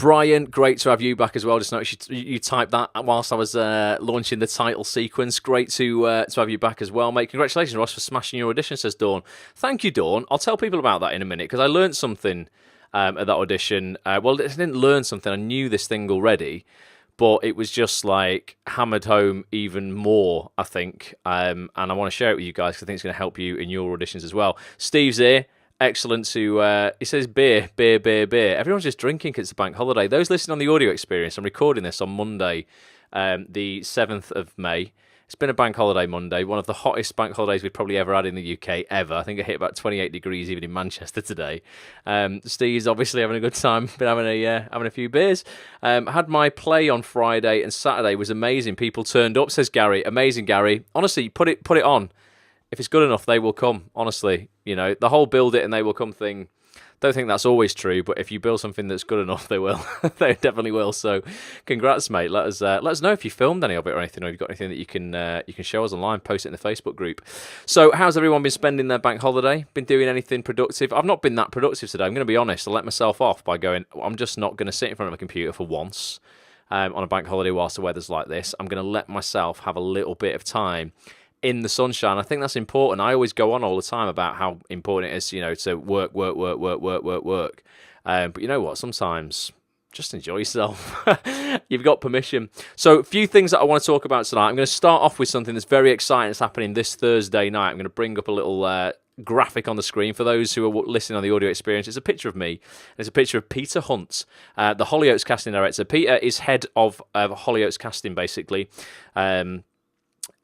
Brian, great to have you back as well. Just noticed you typed that whilst I was launching the title sequence. Great to have you back as well, mate. Congratulations, Ross, for smashing your audition, says Dawn. Thank you, Dawn. I'll tell people about that in a minute, because I learned something at that audition. Well, I didn't learn something. I knew this thing already, but it was just like hammered home even more, I think. And I want to share it with you guys because I think it's going to help you in your auditions as well. Steve's here. Excellent to, he says beer. Everyone's just drinking because it's a bank holiday. Those listening on the audio experience, I'm recording this on Monday, the 7th of May. It's been a bank holiday Monday, one of the hottest bank holidays we've probably ever had in the UK ever. I think I hit about 28 degrees even in Manchester today. Steve's obviously having a good time, been having a few beers. Had my play on Friday, and Saturday was amazing. People turned up, says Gary. Amazing, Gary. Honestly, put it on. If it's good enough, they will come, honestly. You know, the whole build it and they will come thing, don't think that's always true, but if you build something that's good enough, they will. They definitely will. So congrats, mate. Let us know if you filmed any of it or anything, or you've got anything that you can show us online, post it in the Facebook group. So how's everyone been spending their bank holiday? Been doing anything productive? I've not been that productive today. I'm going to be honest. I let myself off by going, I'm just not going to sit in front of a computer for once on a bank holiday whilst the weather's like this. I'm going to let myself have a little bit of time in the sunshine. I think that's important. I always go on all the time about how important it is, you know, to work. But you know what? Sometimes just enjoy yourself. You've got permission. So a few things that I want to talk about tonight. I'm going to start off with something that's very exciting that's happening this Thursday night. I'm going to bring up a little graphic on the screen for those who are listening on the audio experience. It's a picture of me. It's a picture of Peter Hunt, the Hollyoaks casting director. Peter is head of Hollyoaks casting, basically.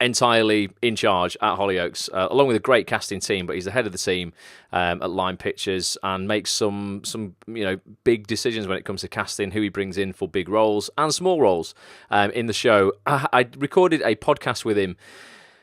Entirely in charge at Hollyoaks, along with a great casting team, but he's the head of the team at Line Pictures and makes some big decisions when it comes to casting, who he brings in for big roles and small roles in the show. I recorded a podcast with him.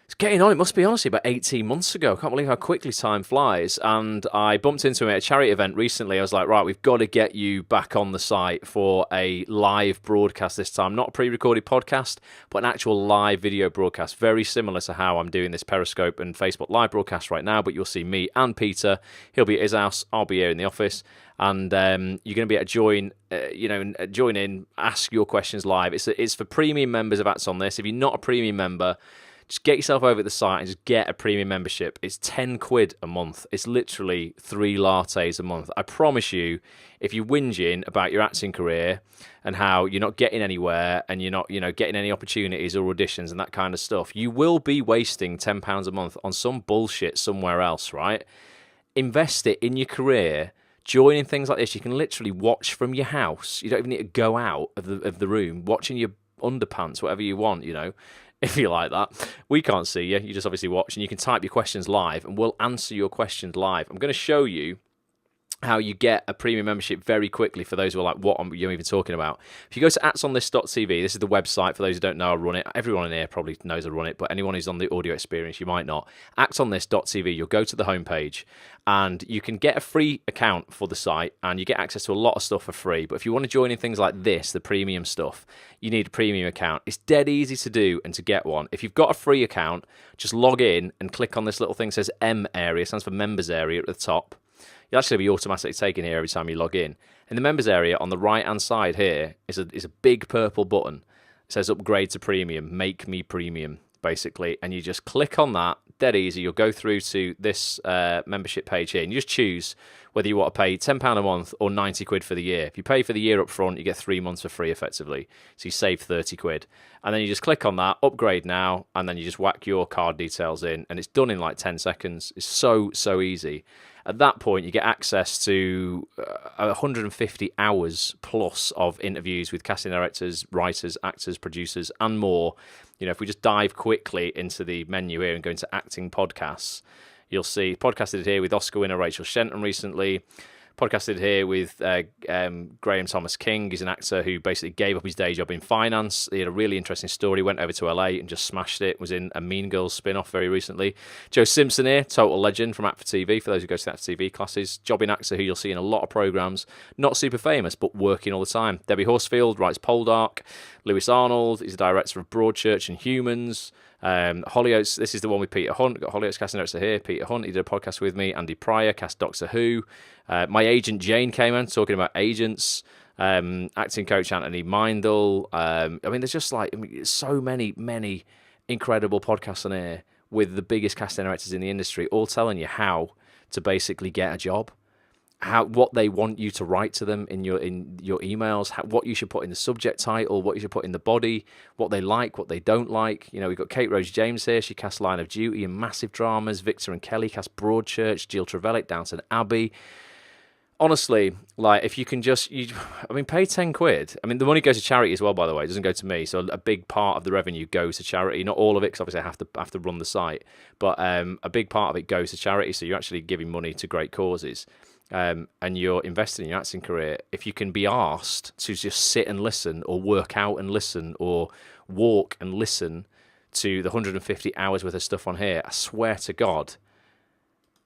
It's getting on, it must be honestly about 18 months ago. I can't believe how quickly time flies. And I bumped into him at a charity event recently. I was like, right, we've got to get you back on the site for a live broadcast this time. Not a pre-recorded podcast, but an actual live video broadcast. Very similar to how I'm doing this Periscope and Facebook live broadcast right now. But you'll see me and Peter. He'll be at his house. I'll be here in the office. And you're going to be able to join in, ask your questions live. It's for premium members of Acts on This. If you're not a premium member, just get yourself over to the site and just get a premium membership. It's 10 quid a month. It's literally 3 lattes a month. I promise you, if you're whinging about your acting career and how you're not getting anywhere and you're not, getting any opportunities or auditions and that kind of stuff, you will be wasting £10 a month on some bullshit somewhere else, right? Invest it in your career. Joining things like this, you can literally watch from your house. You don't even need to go out of the room, watching your underpants, whatever you want, if you like that. We can't see you. You just obviously watch, and you can type your questions live, and we'll answer your questions live. I'm going to show you how you get a premium membership very quickly for those who are like, what are you even talking about? If you go to atsonthis.tv, this is the website for those who don't know I run it. Everyone in here probably knows I run it, but anyone who's on the audio experience, you might not. Atsonthis.tv, you'll go to the homepage and you can get a free account for the site and you get access to a lot of stuff for free. But if you want to join in things like this, the premium stuff, you need a premium account. It's dead easy to do and to get one. If you've got a free account, just log in and click on this little thing that says M area, stands for members area at the top. You'll actually be automatically taken here every time you log in. In the members area, on the right-hand side here, is a big purple button. It says upgrade to premium, make me premium, basically. And you just click on that, dead easy. You'll go through to this membership page here, and you just choose whether you want to pay £10 a month or 90 quid for the year. If you pay for the year up front, you get 3 months for free, effectively. So you save 30 quid. And then you just click on that, upgrade now, and then you just whack your card details in, and it's done in like 10 seconds. It's so easy. At that point, you get access to 150 hours plus of interviews with casting directors, writers, actors, producers, and more. If we just dive quickly into the menu here and go into acting podcasts, you'll see podcasted here with Oscar winner Rachel Shenton recently. Podcasted here with Graham Thomas King. He's an actor who basically gave up his day job in finance. He had a really interesting story, went over to LA and just smashed it. Was in a Mean Girls spin-off very recently. Joe Simpson here, total legend from Act for TV, for those who go to the Act for TV classes. Jobbing actor who you'll see in a lot of programmes. Not super famous, but working all the time. Debbie Horsfield writes Poldark. Lewis Arnold is the director of Broadchurch and Humans. Hollyoaks, this is the one with Peter Hunt. Got Hollyoaks casting director here, Peter Hunt. He did a podcast with me. Andy Pryor cast Doctor Who. My agent Jane came on talking about agents. acting coach Anthony Mindel. I mean, there's just like so many incredible podcasts on here with the biggest casting directors in the industry, all telling you how to basically get a job, what they want you to write to them in your emails, what you should put in the subject title, what you should put in the body, what they like, what they don't like. You know, we've got Kate Rose James here. She casts Line of Duty and massive dramas. Victor and Kelly cast Broadchurch. Jill Trevelyan, Downton Abbey. Honestly, like, if you can pay 10 quid. I mean, the money goes to charity as well, by the way. It doesn't go to me. So a big part of the revenue goes to charity. Not all of it, because obviously I have to run the site. But a big part of it goes to charity. So you're actually giving money to great causes. And you're investing in your acting career. If you can be asked to just sit and listen, or work out and listen, or walk and listen to the 150 hours worth of stuff on here, I swear to God,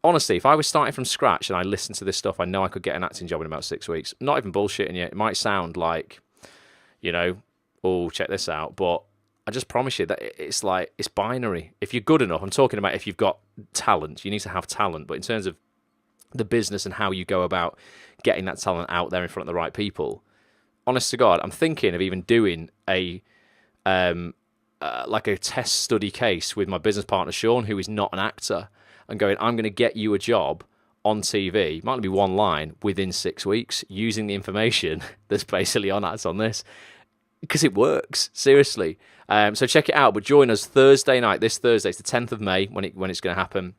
honestly, if I was starting from scratch and I listened to this stuff, I know I could get an acting job in about 6 weeks. Not even bullshitting you. It might sound like, oh, check this out. But I just promise you that it's binary. If you're good enough, I'm talking about if you've got talent, you need to have talent. But in terms of the business and how you go about getting that talent out there in front of the right people, honest to God, I'm thinking of even doing a test study case with my business partner, Sean, who is not an actor, and going, I'm going to get you a job on TV, might only be one line, within 6 weeks, using the information that's basically on ads on this, because it works, seriously. So check it out, but join us Thursday night, this Thursday, it's the 10th of May, when it's going to happen,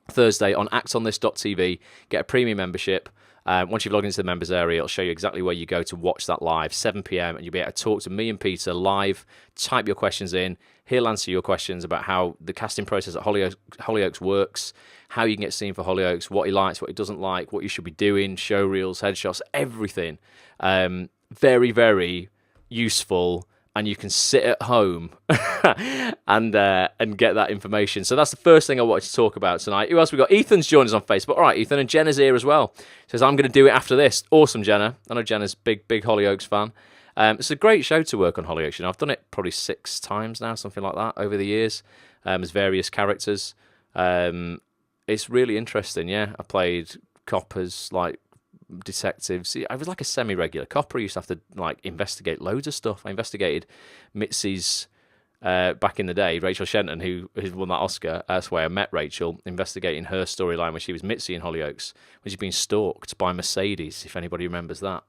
Thursday on actonthis.tv, get a premium membership. Once you've logged into the members area, it'll show you exactly where you go to watch that live, 7 p.m, and you'll be able to talk to me and Peter live, type your questions in, he'll answer your questions about how the casting process at Hollyoaks works, how you can get seen for Hollyoaks, what he likes, what he doesn't like, what you should be doing, show reels, headshots, everything. Very, very useful, and you can sit at home and get that information. So that's the first thing I wanted to talk about tonight. Who else we got? Ethan's joined us on Facebook. All right, Ethan, and Jenna's here as well. Says, I'm going to do it after this. Awesome, Jenna. I know Jenna's big Hollyoaks fan. It's a great show to work on Hollyoaks. I've done it probably 6 times now, something like that, over the years, as various characters. It's really interesting, yeah. I played coppers, like detectives. I was like a semi-regular copper. I used to have to investigate loads of stuff. I investigated Mitzi's back in the day, Rachel Shenton, who won that Oscar. That's where I met Rachel, investigating her storyline when she was Mitzi in Hollyoaks, when she's been stalked by Mercedes, if anybody remembers that.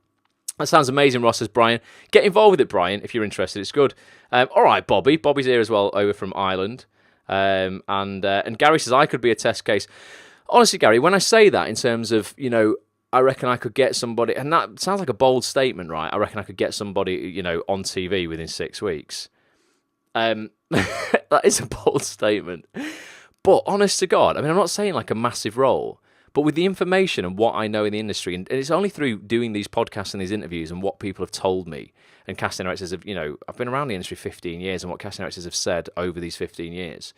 That sounds amazing, Ross, says Brian. Get involved with it, Brian, if you're interested. It's good. All right, Bobby. Bobby's here as well, over from Ireland. And Gary says, I could be a test case. Honestly, Gary, when I say that in terms of, I reckon I could get somebody, and that sounds like a bold statement, right? I reckon I could get somebody, on TV within 6 weeks. That is a bold statement. But honest to God, I'm not saying like a massive role, but with the information and what I know in the industry, and it's only through doing these podcasts and these interviews and what people have told me, and casting directors have, I've been around the industry 15 years, and what casting directors have said over these 15 years.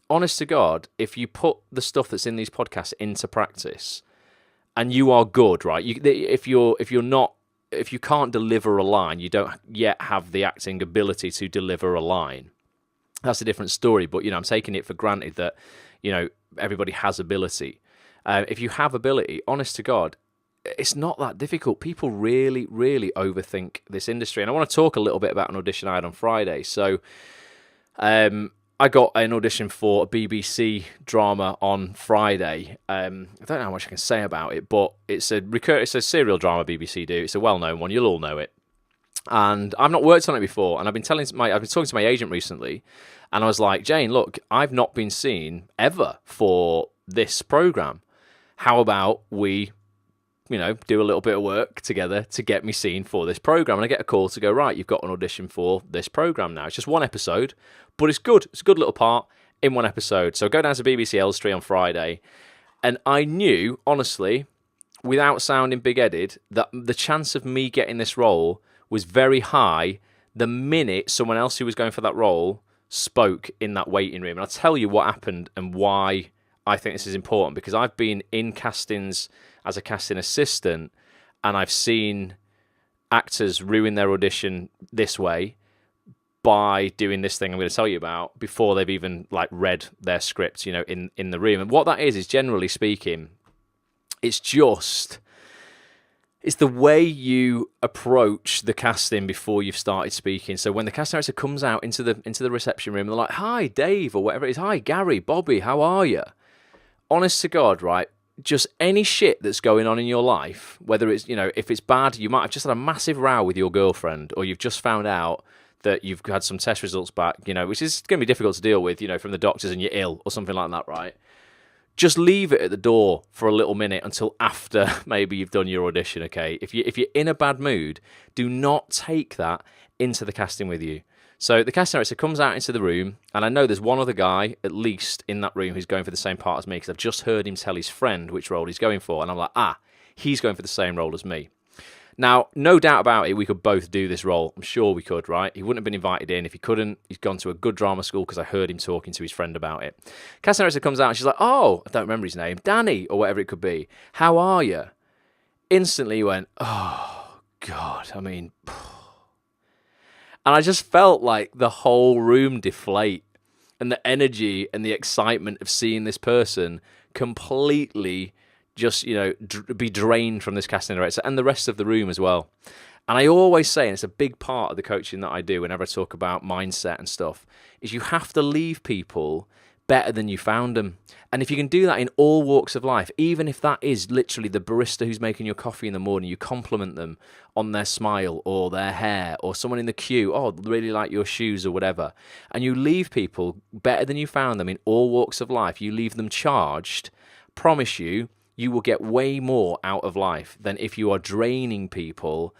Honest to God, if you put the stuff that's in these podcasts into practice, and you are good, right? If you can't deliver a line, you don't yet have the acting ability to deliver a line. That's a different story. But I'm taking it for granted that everybody has ability. If you have ability, honest to God, it's not that difficult. People really, really overthink this industry. And I want to talk a little bit about an audition I had on Friday. So I got an audition for a BBC drama on Friday. I don't know how much I can say about it, but it's a serial drama BBC do. It's a well-known one. You'll all know it. And I've not worked on it before. And I've been talking to my agent recently, and I was like, Jane, look, I've not been seen ever for this program. How about we, do a little bit of work together to get me seen for this program? And I get a call to go, right, you've got an audition for this program now. It's just one episode, but it's good. It's a good little part in one episode. So go down to BBC Elstree on Friday, and I knew, honestly, without sounding big-headed, that the chance of me getting this role was very high the minute someone else who was going for that role spoke in that waiting room. And I'll tell you what happened and why I think this is important, because I've been in castings as a casting assistant, and I've seen actors ruin their audition this way by doing this thing I'm going to tell you about before they've even read their script, in the room. And what that is generally speaking, it's just It's the way you approach the casting before you've started speaking. So when the casting director comes out into the reception room, they're like, "Hi, Dave," or whatever it is. "Hi, Gary, Bobby, how are you?" Honest to God, right? Just any shit that's going on in your life, whether it's, if it's bad, you might have just had a massive row with your girlfriend, or you've just found out that you've had some test results back, which is going to be difficult to deal with, from the doctors, and you're ill or something like that, right? Just leave it at the door for a little minute until after maybe you've done your audition, okay? If you're in a bad mood, do not take that into the casting with you. So the casting director comes out into the room, and I know there's one other guy, at least, in that room who's going for the same part as me, because I've just heard him tell his friend which role he's going for, and I'm like, he's going for the same role as me. Now, no doubt about it, we could both do this role. I'm sure we could, right? He wouldn't have been invited in. If he couldn't, he's gone to a good drama school because I heard him talking to his friend about it. Casting director comes out and she's like, "Oh, I don't remember his name, Danny," or whatever it could be. "How are you?" Instantly he went, "Oh, God, I mean..." And I just felt like the whole room deflate, and the energy and the excitement of seeing this person completely just, be drained from this casting director and the rest of the room as well. And I always say, and it's a big part of the coaching that I do whenever I talk about mindset and stuff, is you have to leave people better than you found them. And if you can do that in all walks of life, even if that is literally the barista who's making your coffee in the morning, you compliment them on their smile or their hair, or someone in the queue, "Oh, really like your shoes," or whatever, and you leave people better than you found them in all walks of life, you leave them charged, promise you will get way more out of life than if you are draining people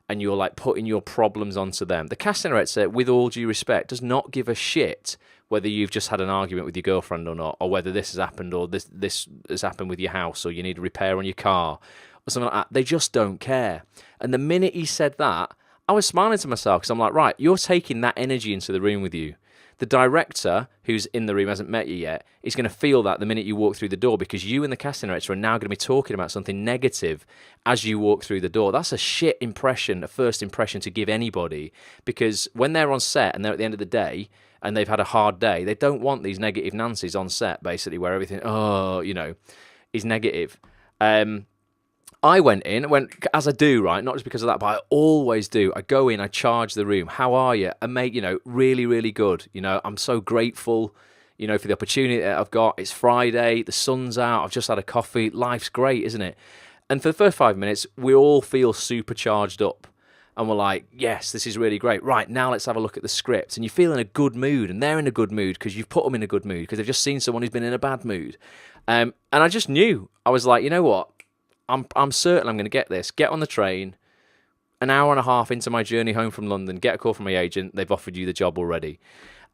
and you're like putting your problems onto them. The casting director, with all due respect, does not give a shit whether you've just had an argument with your girlfriend or not, or whether this has happened, or this has happened with your house, or you need a repair on your car, or something like that. They just don't care. And the minute he said that, I was smiling to myself, because I'm like, right, you're taking that energy into the room with you. The director, who's in the room, hasn't met you yet, is going to feel that the minute you walk through the door, because you and the casting director are now going to be talking about something negative as you walk through the door. That's a shit impression, a first impression to give anybody, because when they're on set and they're at the end of the day and they've had a hard day, they don't want these negative Nancy's on set, basically, where everything, is negative. I went in, as I do, right? Not just because of that, but I always do. I go in, I charge the room. "How are you?" And mate, really, really good. I'm so grateful, for the opportunity that I've got. It's Friday, the sun's out, I've just had a coffee. Life's great, isn't it? And for the first 5 minutes, we all feel super charged up. And we're like, yes, this is really great. Right, now let's have a look at the script. And you feel in a good mood, and they're in a good mood because you've put them in a good mood, because they've just seen someone who's been in a bad mood. And I just knew. I was like, you know what? I'm certain I'm going to get this. Get on the train, an hour and a half into my journey home from London, get a call from my agent, they've offered you the job already.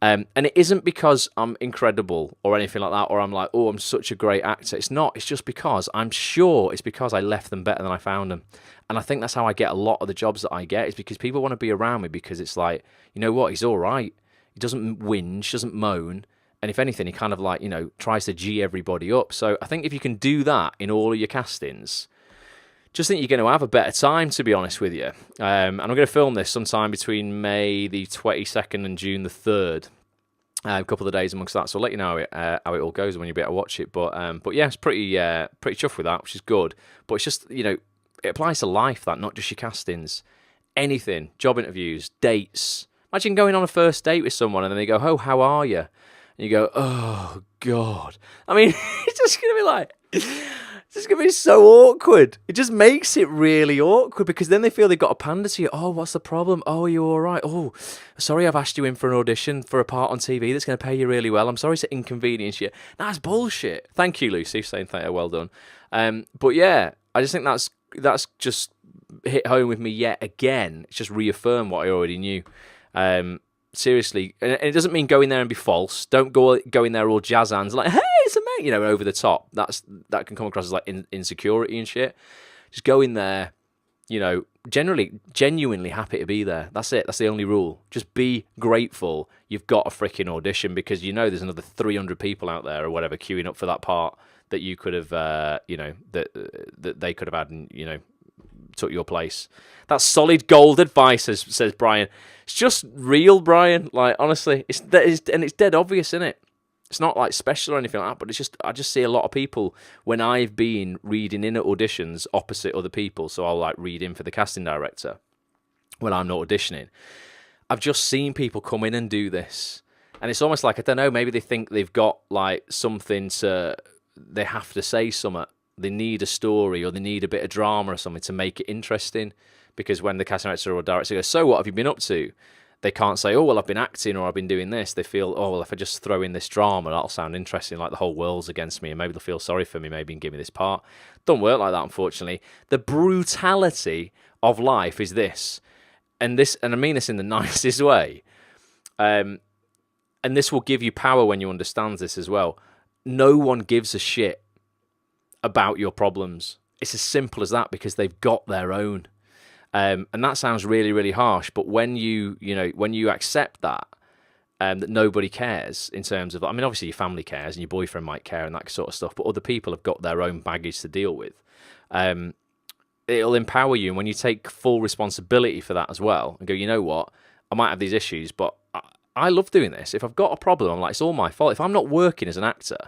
And it isn't because I'm incredible or anything like that, or I'm like, oh, I'm such a great actor. It's not. It's just because I'm sure it's because I left them better than I found them. And I think that's how I get a lot of the jobs that I get, is because people want to be around me, because it's like, you know what, he's all right. He doesn't whinge, doesn't moan. And if anything, he kind of like, tries to G everybody up. So I think if you can do that in all of your castings, just think you're going to have a better time, to be honest with you. And I'm going to film this sometime between May the 22nd and June the 3rd. A couple of days amongst that. So I'll let you know how it all goes when you be able to watch it. But yeah, it's pretty chuffed with that, which is good. But it's just, it applies to life, that, not just your castings. Anything, job interviews, dates. Imagine going on a first date with someone and then they go, "Oh, how are you?" And you go, "Oh, God." I mean, it's just going to be like, it's just going to be so awkward. It just makes it really awkward, because then they feel they've got to pander to you. "Oh, what's the problem? Oh, are you all right? Oh, sorry, I've asked you in for an audition for a part on TV that's going to pay you really well. I'm sorry to inconvenience you." That's bullshit. Thank you, Lucy, for saying thank you. Well done. But yeah, I just think that's just hit home with me yet again. It's just reaffirmed what I already knew. Seriously, and it doesn't mean go in there and be false. Don't go in there all jazz hands like, "Hey, it's a mate," over the top. That can come across as like insecurity and shit. Just go in there, genuinely happy to be there. That's it. That's the only rule. Just be grateful you've got a freaking audition, because there's another 300 people out there or whatever queuing up for that part that you could have, that they could have had, and took your place. That's solid gold advice, says Brian. It's just real, Brian. Like, honestly, it's dead obvious, isn't it? It's not like special or anything like that, but it's just I just see a lot of people when I've been reading in at auditions opposite other people. So I'll like read in for the casting director when I'm not auditioning. I've just seen people come in and do this. And it's almost like, I don't know, maybe they think they've got like something they have to say something. They need a story or they need a bit of drama or something to make it interesting. Because when the casting director or director goes, so what have you been up to? They can't say, oh, well, I've been acting or I've been doing this. They feel, oh, well, if I just throw in this drama, that'll sound interesting, like the whole world's against me and maybe they'll feel sorry for me, maybe and give me this part. Don't work like that, unfortunately. The brutality of life is this. And I mean this in the nicest way. And this will give you power when you understand this as well. No one gives a shit about your problems. It's as simple as that because they've got their own. And that sounds really, really harsh. But when you accept that, that nobody cares in terms of, I mean, obviously your family cares and your boyfriend might care and that sort of stuff, but other people have got their own baggage to deal with. It'll empower you. And when you take full responsibility for that as well and go, you know what, I might have these issues, but I love doing this. If I've got a problem, I'm like, it's all my fault. If I'm not working as an actor,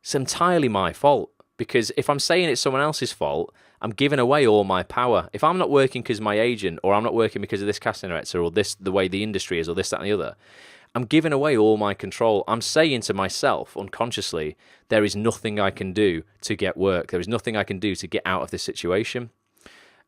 it's entirely my fault. Because if I'm saying it's someone else's fault, I'm giving away all my power. If I'm not working because my agent, or I'm not working because of this casting director, or this the way the industry is, or this, that, and the other, I'm giving away all my control. I'm saying to myself unconsciously, there is nothing I can do to get work. There is nothing I can do to get out of this situation.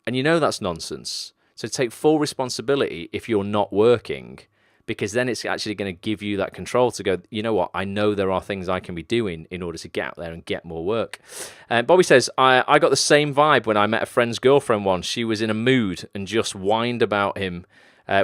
And you know that's nonsense. So take full responsibility if you're not working, because then it's actually going to give you that control to go, you know what, I know there are things I can be doing in order to get out there and get more work. Bobby says, I got the same vibe when I met a friend's girlfriend once. She was in a mood and just whined about him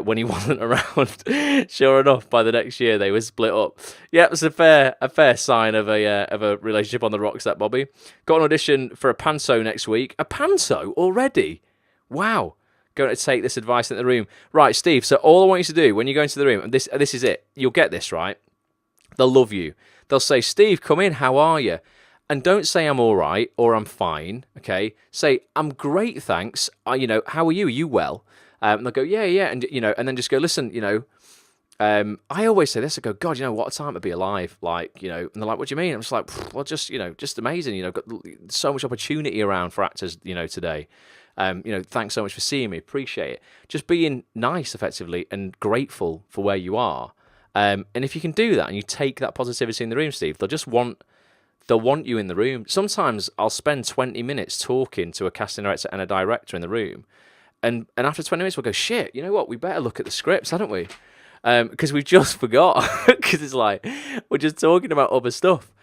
when he wasn't around. Sure enough, by the next year, they were split up. Yeah, it's a fair sign of a relationship on the rocks, that, Bobby. Got an audition for a panto next week. A panto already? Wow. Going to take this advice in the room. Right, Steve, so all I want you to do when you go into the room, and this is it, you'll get this, right? They'll love you. They'll say, Steve, come in, how are you? And don't say I'm all right or I'm fine, okay? Say, I'm great, thanks. How are you? Are you well? And they'll go, yeah, and and then just go, listen, I always say this, I go, God, what a time to be alive, and they're like, what do you mean? I'm just like, well, just amazing, got so much opportunity around for actors, today. Thanks so much for seeing me. Appreciate it. Just being nice, effectively, and grateful for where you are. And if you can do that and you take that positivity in the room, Steve, they'll want you in the room. Sometimes I'll spend 20 minutes talking to a casting director and a director in the room. And after 20 minutes, we'll go, shit, you know what? We better look at the scripts, hadn't we? Because we've just forgot. Because it's like, we're just talking about other stuff.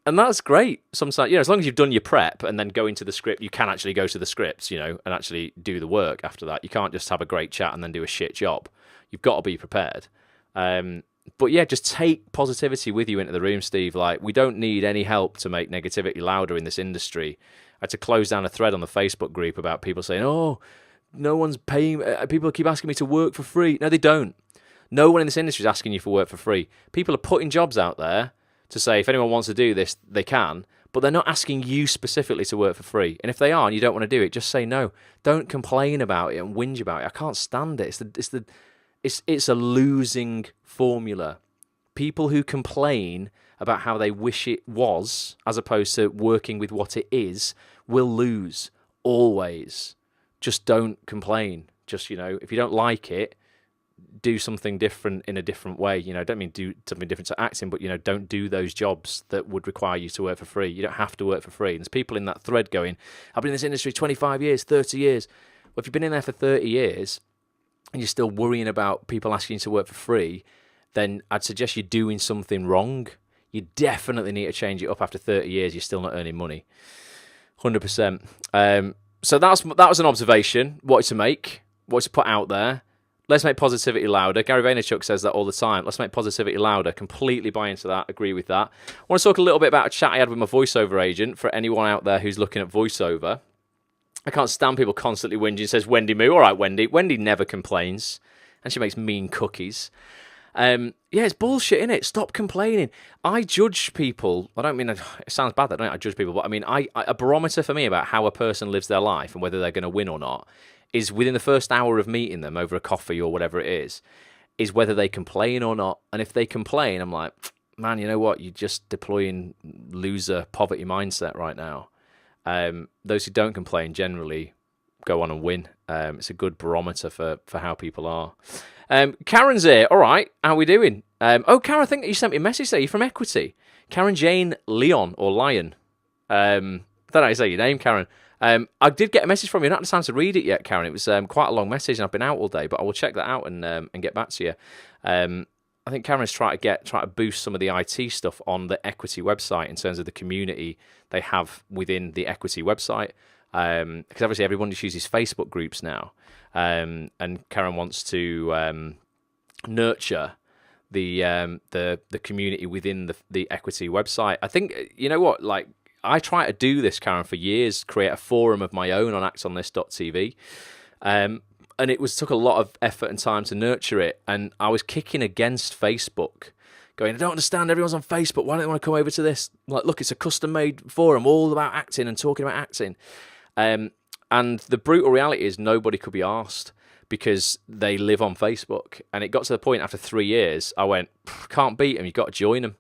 And that's great. Sometimes, as long as you've done your prep and then go into the script, you can actually go to the scripts, and actually do the work after that. You can't just have a great chat and then do a shit job. You've got to be prepared. But yeah, just take positivity with you into the room, Steve. Like, we don't need any help to make negativity louder in this industry. I had to close down a thread on the Facebook group about people saying, oh, no one's paying, people keep asking me to work for free. No, they don't. No one in this industry is asking you for work for free. People are putting jobs out there to say, if anyone wants to do this, they can, but they're not asking you specifically to work for free. And if they are and you don't want to do it, just say no. Don't complain about it and whinge about it. I can't stand it. It's a losing formula. People who complain about how they wish it was, as opposed to working with what it is, will lose, always. Just don't complain. Just, if you don't like it, do something different in a different way. Don't mean do something different to acting, but, don't do those jobs that would require you to work for free. You don't have to work for free. And there's people in that thread going, I've been in this industry 25 years, 30 years. Well, if you've been in there for 30 years and you're still worrying about people asking you to work for free, then I'd suggest you're doing something wrong. You definitely need to change it up after 30 years. You're still not earning money. 100%. So that was an observation. Wanted to put out there. Let's make positivity louder. Gary Vaynerchuk says that all the time. Let's make positivity louder. Completely buy into that. Agree with that. I want to talk a little bit about a chat I had with my voiceover agent for anyone out there who's looking at voiceover. I can't stand people constantly whinging. Says Wendy Moo. All right, Wendy. Wendy never complains. And she makes mean cookies. Yeah, it's bullshit, innit? Stop complaining. I judge people. I don't mean, it sounds bad that I judge people, but I mean, a barometer for me about how a person lives their life and whether they're going to win or not is within the first hour of meeting them over a coffee or whatever it is whether they complain or not. And if they complain, I'm like, man, you know what? You're just deploying loser poverty mindset right now. Those who don't complain generally go on and win. It's a good barometer for how people are. Karen's here. All right, how are we doing? Karen, I think you sent me a message there. You're from Equity. Karen Jane Leon or Lion. I don't know how to say your name, Karen. I did get a message from you. I haven't had time to read it yet, Karen. It was quite a long message, and I've been out all day, but I will check that out and get back to you. I think Karen's trying to boost some of the IT stuff on the Equity website in terms of the community they have within the Equity website. Because obviously everyone just uses Facebook groups now, and Karen wants to nurture the community within the Equity website. I think, you know what, like, I try to do this, Karen, for years, create a forum of my own on actonthis.tv. And it took a lot of effort and time to nurture it. And I was kicking against Facebook, going, I don't understand, everyone's on Facebook, why don't they want to come over to this? Like, look, it's a custom-made forum all about acting and talking about acting. And the brutal reality is nobody could be asked because they live on Facebook. And it got to the point after 3 years, I went, can't beat them, you've got to join them.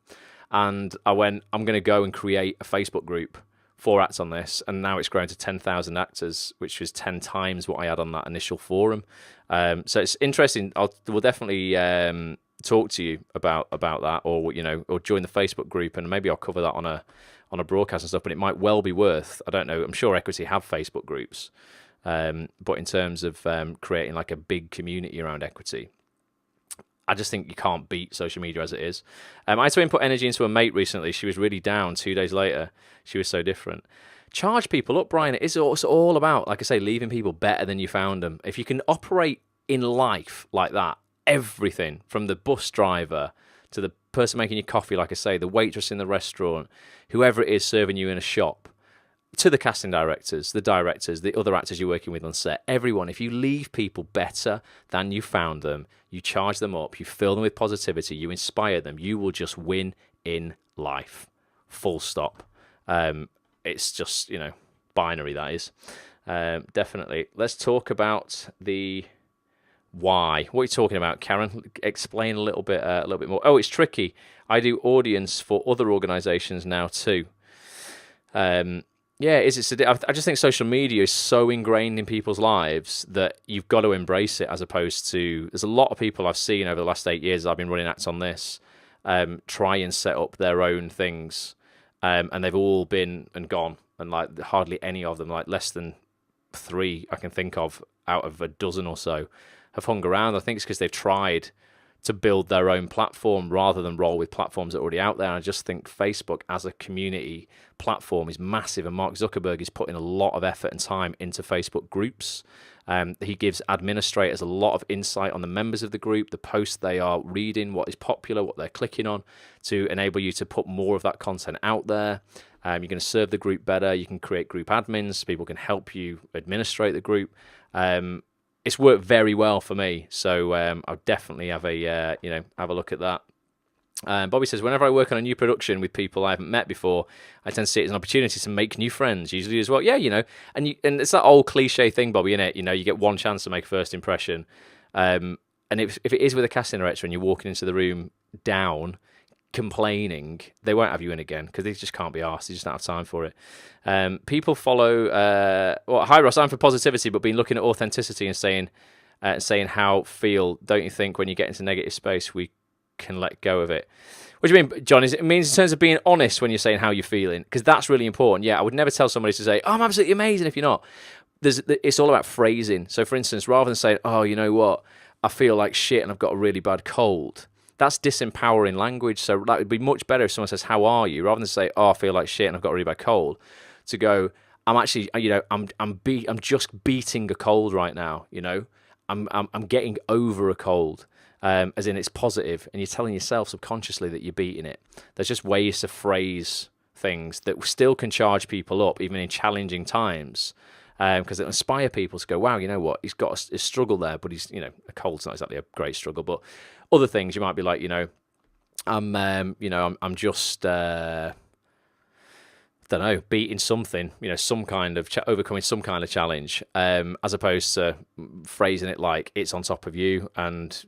And I went, I'm going to go and create a Facebook group for Act on This, and now it's grown to 10,000 actors, which was 10 times what I had on that initial forum. So it's interesting. We'll definitely talk to you about that, or or join the Facebook group, and maybe I'll cover that on a broadcast and stuff. But it might well be worth. I don't know. I'm sure Equity have Facebook groups, but in terms of creating like a big community around Equity, I just think you can't beat social media as it is. I had to input energy into a mate recently. She was really down. 2 days later, she was so different. Charge people up, Brian. It's all about, like I say, leaving people better than you found them. If you can operate in life like that, everything from the bus driver to the person making your coffee, like I say, the waitress in the restaurant, whoever it is serving you in a shop, to the casting directors, the other actors you're working with on set, everyone, if you leave people better than you found them, you charge them up, you fill them with positivity, you inspire them, you will just win in life. Full stop. It's just, binary, that is. Definitely. Let's talk about the why. What are you talking about, Karen? Explain a little bit more. Oh, it's tricky. I do audience for other organisations now too. Yeah, I just think social media is so ingrained in people's lives that you've got to embrace it, as opposed to, there's a lot of people I've seen over the last 8 years I've been running Act on This, try and set up their own things, and they've all been and gone, and like hardly any of them, like less than 3 I can think of out of a dozen or so, have hung around. I think it's because they've tried to build their own platform rather than roll with platforms that are already out there. I just think Facebook as a community platform is massive, and Mark Zuckerberg is putting a lot of effort and time into Facebook groups. He gives administrators a lot of insight on the members of the group, the posts they are reading, what is popular, what they're clicking on, to enable you to put more of that content out there. You're going to serve the group better. You can create group admins. People can help you administrate the group. It's worked very well for me, so I'll definitely have a look at that. Bobby says, whenever I work on a new production with people I haven't met before, I tend to see it as an opportunity to make new friends, usually as well. Yeah, and it's that old cliche thing, Bobby, innit? You get one chance to make a first impression. And if it is with a casting director and you're walking into the room down, complaining, they won't have you in again because they just can't be arsed. They just don't have time for it. People follow, hi Ross, I'm for positivity, but been looking at authenticity and saying how feel. Don't you think when you get into negative space, we can let go of it? What do you mean, John? It means in terms of being honest when you're saying how you're feeling, because that's really important. Yeah, I would never tell somebody to say, oh, I'm absolutely amazing if you're not. It's all about phrasing. So for instance, rather than saying, oh, you know what, I feel like shit and I've got a really bad cold, that's disempowering language. So that would be much better if someone says, how are you? Rather than say, oh, I feel like shit and I've got a really bad cold, to go, I'm actually, I'm just beating a cold right now. I'm getting over a cold, as in it's positive, and you're telling yourself subconsciously that you're beating it. There's just ways to phrase things that still can charge people up, even in challenging times, because it inspire people to go, wow, you know what? He's got a struggle there, but he's, a cold's not exactly a great struggle, but other things you might be like, I'm just, don't know, beating something, some kind of overcoming some kind of challenge, as opposed to phrasing it like it's on top of you and,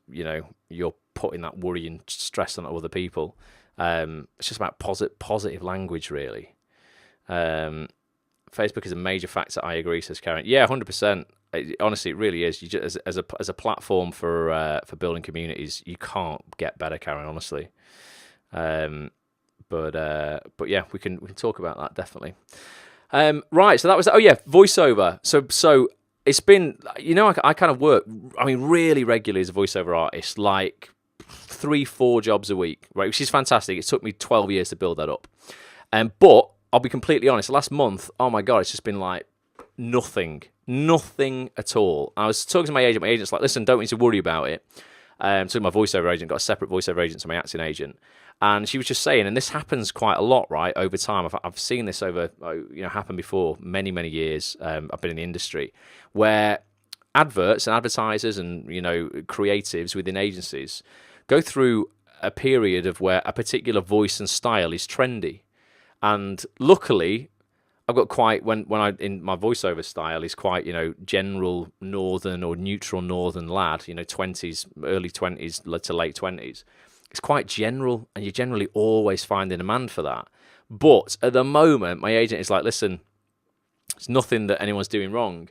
you're putting that worry and stress on other people. It's just about positive language, really. Facebook is a major factor. I agree, says Karen. Yeah, 100%. Honestly, it really is. You just, as a platform for building communities, you can't get better, Karen. Honestly, but yeah, we can talk about that definitely. Right, so that was voiceover. So it's been, I kind of work, really regularly as a voiceover artist, like 3-4 jobs a week, right, which is fantastic. It took me 12 years to build that up, but I'll be completely honest, last month, oh my god, it's just been like nothing at all. I was talking to my agent's like, listen, don't need to worry about it. So my voiceover agent, got a separate voiceover agent to my acting agent, and she was just saying, and this happens quite a lot, right, over time. I've seen this over, happen before many years. I've been in the industry where adverts and advertisers and creatives within agencies go through a period of where a particular voice and style is trendy, and luckily, I've got quite when I in my voiceover style is quite general northern or neutral northern lad, 20s, early 20s to late 20s. It's quite general, and you generally always find a demand for that. But at the moment, my agent is like, listen, it's nothing that anyone's doing wrong.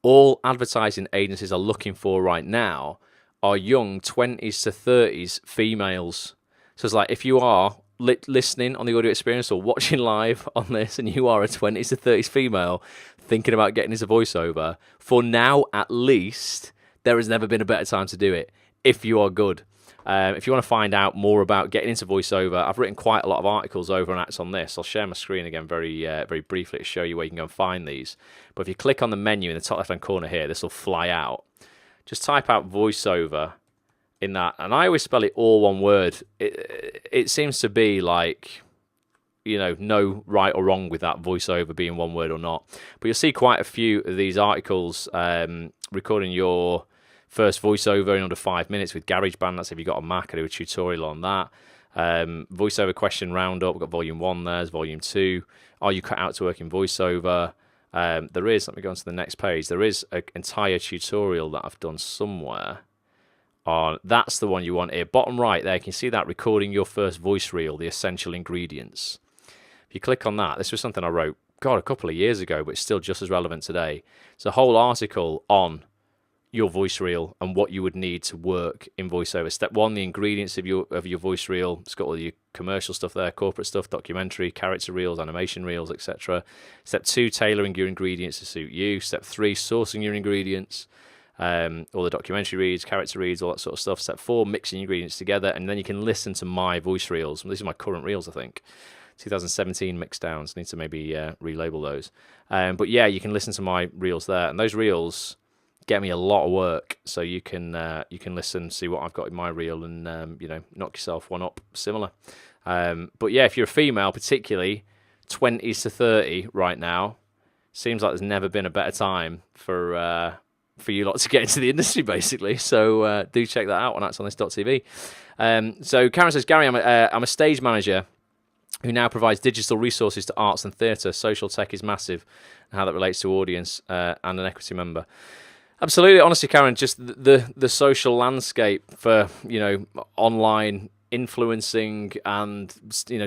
All advertising agencies are looking for right now are young 20s to 30s females. So it's like, if you are listening on the audio experience or watching live on this, and you are a 20s to 30s female thinking about getting into voiceover, for now at least, there has never been a better time to do it if you are good. If you want to find out more about getting into voiceover, I've written quite a lot of articles over on Acts on this. I'll share my screen again very briefly to show you where you can go and find these. But if you click on the menu in the top left-hand corner here, this will fly out. Just type out voiceover in that, and I always spell it all one word. It seems to be like, no right or wrong with that voiceover being one word or not. But you'll see quite a few of these articles, recording your first voiceover in under 5 minutes with GarageBand. That's if you've got a Mac. I do a tutorial on that. Voiceover question roundup. We've got volume 1 there's volume 2. Are you cut out to work in voiceover? There is, let me go on to the next page. There is an entire tutorial that I've done somewhere. That's the one you want here. Bottom right there, you can see that recording your first voice reel, the essential ingredients. If you click on that, this was something I wrote, a couple of years ago, but it's still just as relevant today. It's a whole article on your voice reel and what you would need to work in voiceover. Step 1, the ingredients of your voice reel. It's got all your commercial stuff there, corporate stuff, documentary, character reels, animation reels, etc. Step 2, tailoring your ingredients to suit you. Step 3, sourcing your ingredients. All the documentary reads, character reads, all that sort of stuff. Step 4, mixing ingredients together, and then you can listen to my voice reels. These are my current reels, I think. 2017 mixed downs. Need to maybe relabel those. But yeah, you can listen to my reels there, and those reels get me a lot of work. So you can listen, see what I've got in my reel, and knock yourself one up similar. But yeah, if you're a female, particularly 20s to 30 right now, seems like there's never been a better time for you lot to get into the industry, basically. So do check that out on actsonthis.tv. So Karen says, Gary, I'm a stage manager who now provides digital resources to arts and theatre. Social tech is massive, and how that relates to audience and an equity member. Absolutely, honestly, Karen, just the social landscape for online influencing and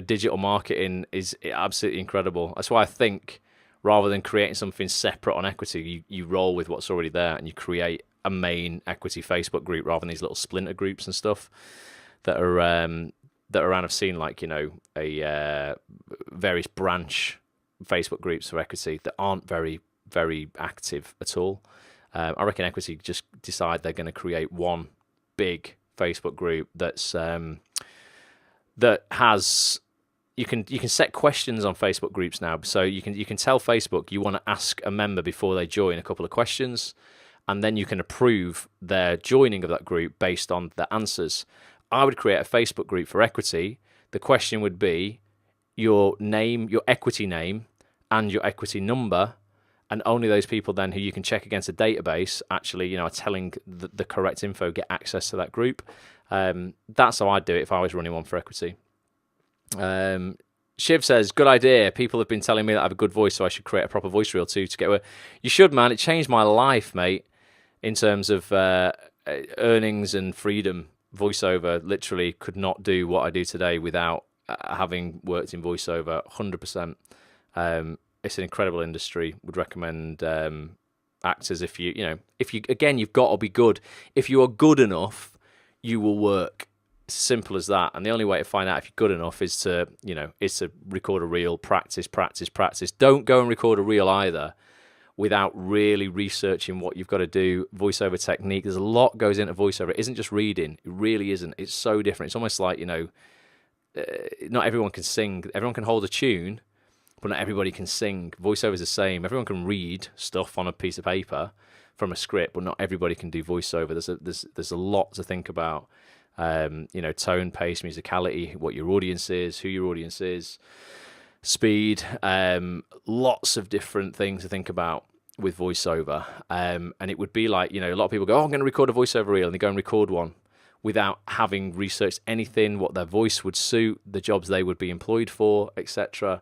digital marketing is absolutely incredible. That's why I think, rather than creating something separate on equity, you roll with what's already there and you create a main equity Facebook group rather than these little splinter groups and stuff that are around. I've seen a various branch Facebook groups for equity that aren't very, very active at all. I reckon equity just decide they're going to create one big Facebook group that has. You can set questions on Facebook groups now, so you can tell Facebook you want to ask a member before they join a couple of questions, and then you can approve their joining of that group based on the answers. I would create a Facebook group for equity. The question would be your name, your equity name, and your equity number, and only those people then who you can check against a database actually are telling the correct info get access to that group. That's how I'd do it if I was running one for equity. Shiv says, good idea. People have been telling me that I have a good voice, so I should create a proper voice reel too to get where you should, man. It changed my life, mate, in terms of earnings and freedom. voiceover literally could not do what I do today without having worked in voiceover 100%. It's an incredible industry. Would recommend actors if again, you've got to be good. If you are good enough, you will work. It's as simple as that. And the only way to find out if you're good enough is to record a reel, practice. Don't go and record a reel either without really researching what you've got to do. Voiceover technique. There's a lot goes into voiceover. It isn't just reading. It really isn't. It's so different. It's almost like, not everyone can sing. Everyone can hold a tune, but not everybody can sing. Voiceover is the same. Everyone can read stuff on a piece of paper from a script, but not everybody can do voiceover. There's a lot to think about. Tone, pace, musicality, what your audience is, who your audience is, speed, lots of different things to think about with voiceover. And it would be like, a lot of people go, I'm going to record a voiceover reel, and they go and record one without having researched anything, what their voice would suit, the jobs they would be employed for, etc.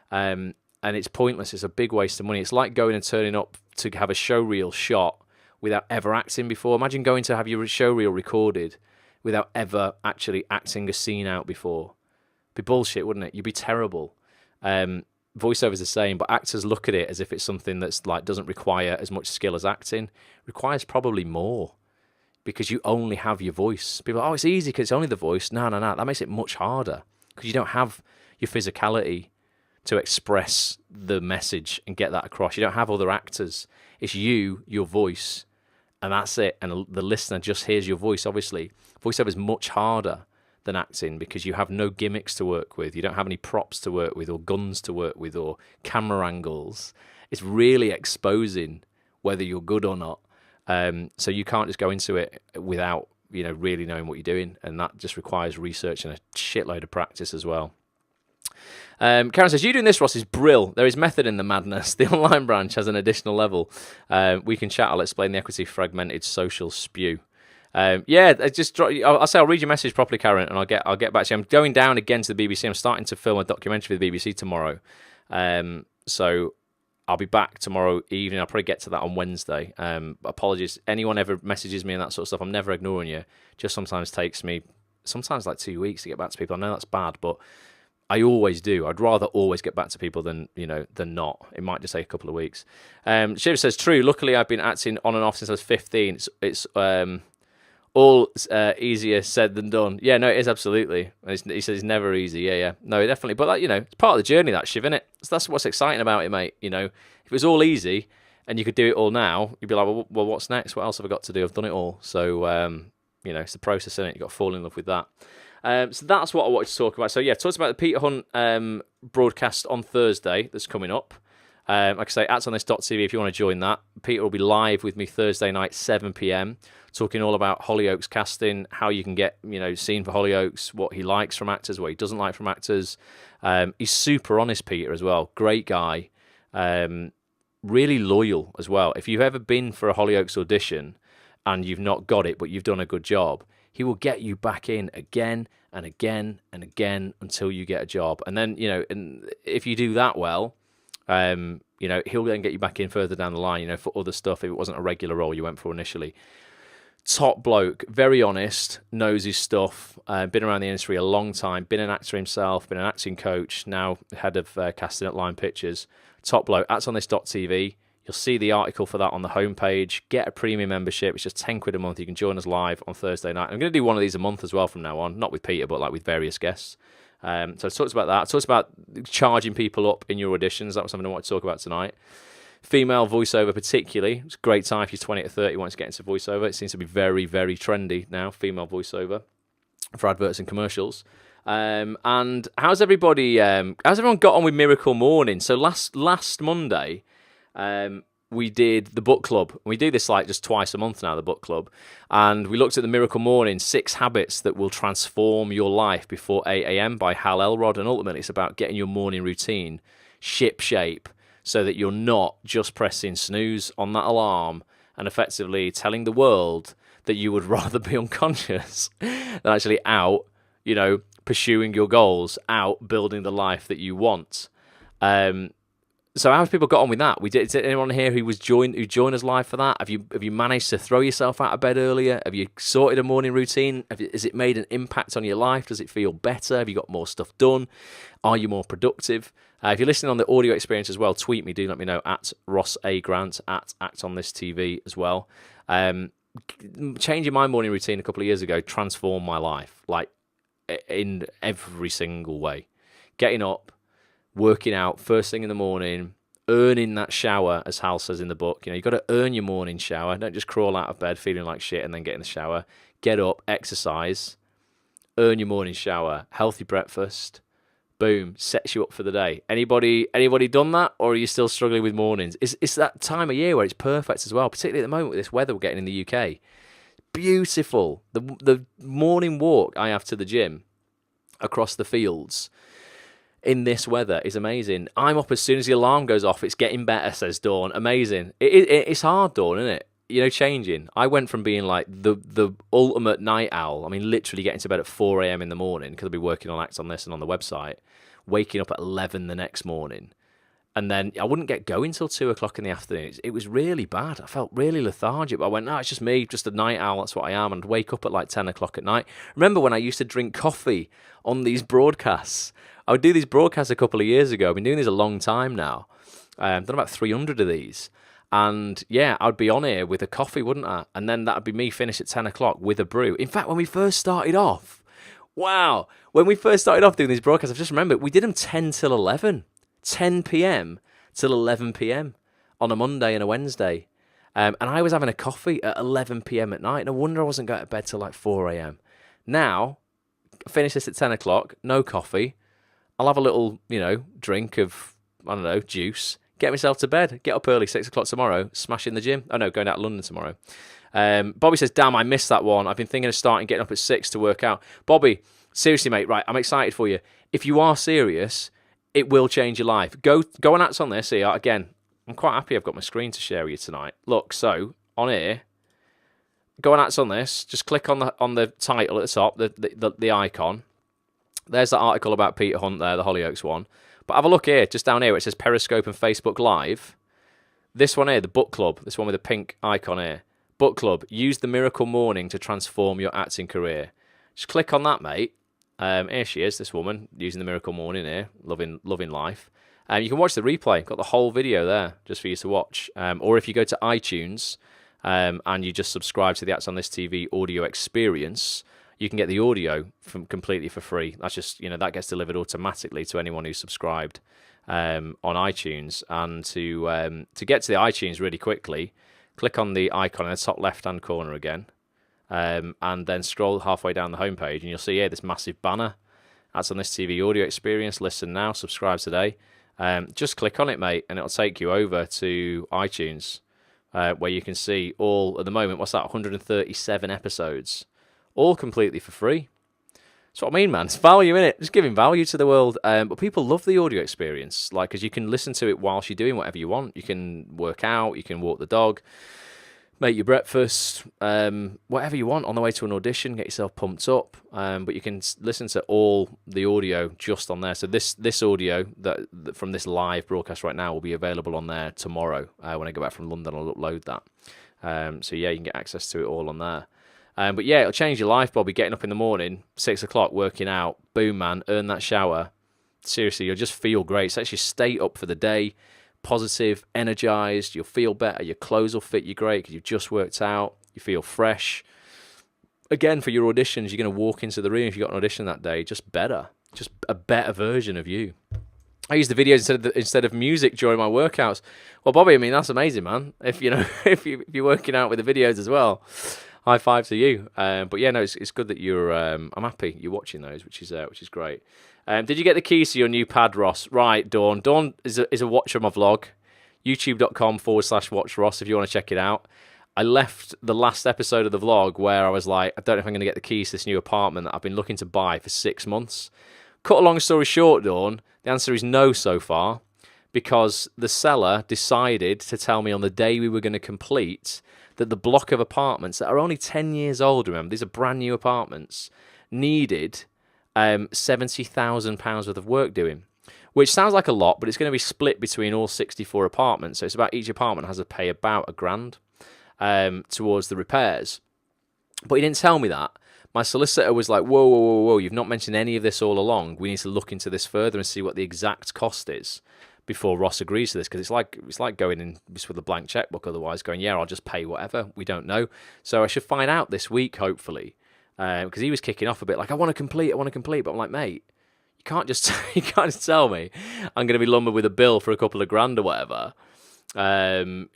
And it's pointless. It's a big waste of money. It's like going and turning up to have a show reel shot without ever acting before. Imagine going to have your show reel recorded without ever actually acting a scene out before. It'd be bullshit, wouldn't it? You'd be terrible. Voiceover is the same, but actors look at it as if it's something that's like doesn't require as much skill as acting. It requires probably more, because you only have your voice. People are, it's easy because it's only the voice. No. That makes it much harder, because you don't have your physicality to express the message and get that across. You don't have other actors. It's you, your voice, and that's it. And the listener just hears your voice, obviously. Voiceover is much harder than acting because you have no gimmicks to work with. You don't have any props to work with or guns to work with or camera angles. It's really exposing whether you're good or not. So you can't just go into it without, really knowing what you're doing. And that just requires research and a shitload of practice as well. Karen says, you doing this, Ross, is brill. There is method in the madness. The online branch has an additional level. We can chat. I'll explain the equity fragmented social spew. I'll read your message properly, Karen, and I'll get back to you. I'm going down again to the BBC. I'm starting to film a documentary for the BBC tomorrow. So I'll be back tomorrow evening. I'll probably get to that on Wednesday. Apologies. Anyone ever messages me and that sort of stuff, I'm never ignoring you. Just sometimes takes me, like 2 weeks to get back to people. I know that's bad, but I always do. I'd rather always get back to people than not. It might just take a couple of weeks. Shiv says, true. Luckily, I've been acting on and off since I was 15. It's all easier said than done. Yeah, no, it is absolutely. He says it's never easy. Yeah. No, definitely. But it's part of the journey, that, Shiv, isn't it? So that's what's exciting about it, mate. If it was all easy and you could do it all now, you'd be like, well, what's next? What else have I got to do? I've done it all. So, it's the process, isn't it? You've got to fall in love with that. So that's what I wanted to talk about. So yeah, talked about the Peter Hunt broadcast on Thursday that's coming up. Like I say, @onthis.tv if you want to join that. Peter will be live with me Thursday night, 7 p.m, talking all about Hollyoaks casting, how you can get seen for Hollyoaks, what he likes from actors, what he doesn't like from actors. He's super honest, Peter, as well. Great guy. Really loyal as well. If you've ever been for a Hollyoaks audition and you've not got it, but you've done a good job, he will get you back in again and again and again until you get a job. And then, and if you do that well, he'll then get you back in further down the line, for other stuff if it wasn't a regular role you went for initially. Top bloke, very honest, knows his stuff, been around the industry a long time, been an actor himself, been an acting coach, now head of casting at Line Pictures. Top bloke, @onthis.tv. You'll see the article for that on the homepage. Get a premium membership. It's just £10 a month. You can join us live on Thursday night. I'm going to do one of these a month as well from now on. Not with Peter, but like with various guests. So I talked about that. I talked about charging people up in your auditions. That was something I wanted to talk about tonight. Female voiceover particularly. It's a great time if you're 20 to 30 wanting to get into voiceover. It seems to be very, very trendy now, female voiceover for adverts and commercials. And how's everybody? How's everyone got on with Miracle Morning? So last Monday, we did the book club. We do this like just twice a month now, the book club. And we looked at the Miracle Morning, 6 habits that will transform your life before 8 a.m. by Hal Elrod. And ultimately, it's about getting your morning routine ship shape so that you're not just pressing snooze on that alarm and effectively telling the world that you would rather be unconscious than actually out, pursuing your goals, out building the life that you want. So how's people got on with that? Is there anyone here who joined us live for that? Have you managed to throw yourself out of bed earlier? Have you sorted a morning routine? Has it made an impact on your life? Does it feel better? Have you got more stuff done? Are you more productive? If you're listening on the audio experience as well, tweet me. Do let me know at Ross A Grant at Act on This TV as well. Changing my morning routine a couple of years ago transformed my life, like in every single way. Getting up, working out first thing in the morning, earning that shower, as Hal says in the book. You've got to earn your morning shower. Don't just crawl out of bed feeling like shit and then get in the shower. Get up, exercise, earn your morning shower, healthy breakfast. Boom, sets you up for the day. Anybody done that, or are you still struggling with mornings? It's that time of year where it's perfect as well, particularly at the moment with this weather we're getting in the UK. Beautiful. The morning walk I have to the gym across the fields in this weather is amazing. I'm up as soon as the alarm goes off. It's getting better, says Dawn. Amazing. It's hard, Dawn, isn't it? Changing. I went from being like the ultimate night owl. I mean, literally getting to bed at 4 a.m. in the morning because I'll be working on Act on This and on the website, waking up at 11 the next morning. And then I wouldn't get going till 2 o'clock in the afternoon. It was really bad. I felt really lethargic. But I went, no, it's just me, just a night owl. That's what I am. And I'd wake up at like 10 o'clock at night. Remember when I used to drink coffee on these broadcasts? I would do these broadcasts a couple of years ago. I've been doing these a long time now. I've done about 300 of these. And yeah, I'd be on here with a coffee, wouldn't I? And then that'd be me finish at 10 o'clock with a brew. In fact, when we first started off, when we first started off doing these broadcasts, I've just remembered we did them 10 till 11, 10 p.m. till 11 p.m. on a Monday and a Wednesday. And I was having a coffee at 11 p.m. at night. No wonder I wasn't going to bed till like 4 a.m. Now, I finish this at 10 o'clock, no coffee. I'll have a little, drink of, juice. Get myself to bed, get up early, 6 o'clock tomorrow, smash in the gym. Oh no, going out to London tomorrow. Bobby says, damn, I missed that one. I've been thinking of starting getting up at 6 to work out. Bobby, seriously, mate, right, I'm excited for you. If you are serious, it will change your life. Go on Act on This. See, again, I'm quite happy I've got my screen to share with you tonight. Look, so, on here, go on Act on This, just click on the title at the top, the icon. There's that article about Peter Hunt there, the Hollyoaks one. But have a look here, just down here, where it says Periscope and Facebook Live. This one here, the book club, this one with the pink icon here. Book club, use the miracle morning to transform your acting career. Just click on that, mate. Here she is, this woman, using the miracle morning here, loving life. You can watch the replay, got the whole video there, just for you to watch. Or if you go to iTunes and you just subscribe to the Acts on This TV audio experience, you can get the audio completely for free. That's just, that gets delivered automatically to anyone who's subscribed on iTunes. And to get to the iTunes really quickly, click on the icon in the top left-hand corner again, and then scroll halfway down the homepage, and you'll see here this massive banner. That's on This TV audio experience. Listen now, subscribe today. Just click on it, mate, and it'll take you over to iTunes, where you can see all, at the moment, 137 episodes. All completely for free. That's what I mean, man. It's value in it. Just giving value to the world. But people love the audio experience, because you can listen to it whilst you're doing whatever you want. You can work out, you can walk the dog, make your breakfast, whatever you want on the way to an audition. Get yourself pumped up. But you can listen to all the audio just on there. So this audio that from this live broadcast right now will be available on there tomorrow. When I go back from London, I'll upload that. So yeah, you can get access to it all on there. But yeah, it'll change your life, Bobby. Getting up in the morning, 6 o'clock, working out, boom, man, earn that shower. Seriously, you'll just feel great. It sets your state up for the day, positive, energized. You'll feel better. Your clothes will fit you great because you've just worked out. You feel fresh. Again, for your auditions, you're going to walk into the room if you've got an audition that day, just better, just a better version of you. I use the videos instead of music during my workouts. Well, Bobby, I mean, that's amazing, man. If if you're working out with the videos as well. High five to you. But yeah, no, it's good that you're. I'm happy you're watching those, which is great. Did you get the keys to your new pad, Ross? Right, Dawn. Dawn is a watcher of my vlog. YouTube.com/watch Ross if you want to check it out. I left the last episode of the vlog where I was like, I don't know if I'm going to get the keys to this new apartment that I've been looking to buy for 6 months. Cut a long story short, Dawn, the answer is no so far, because the seller decided to tell me on the day we were going to complete that the block of apartments that are only 10 years old, remember, these are brand new apartments, needed £70,000 worth of work doing. which sounds like a lot, but it's going to be split between all 64 apartments. So it's about each apartment has to pay about £1,000 towards the repairs. But he didn't tell me that. My solicitor was like, whoa, whoa, whoa, whoa, you've not mentioned any of this all along. We need to look into this further and see what the exact cost is before Ross agrees to this, because it's like going in just with a blank checkbook otherwise, going, yeah, I'll just pay whatever. We don't know. So I should find out this week, hopefully, because he was kicking off a bit like, I want to complete. But I'm like, mate, you can't just tell me I'm going to be lumbered with a bill for a couple of grand or whatever, and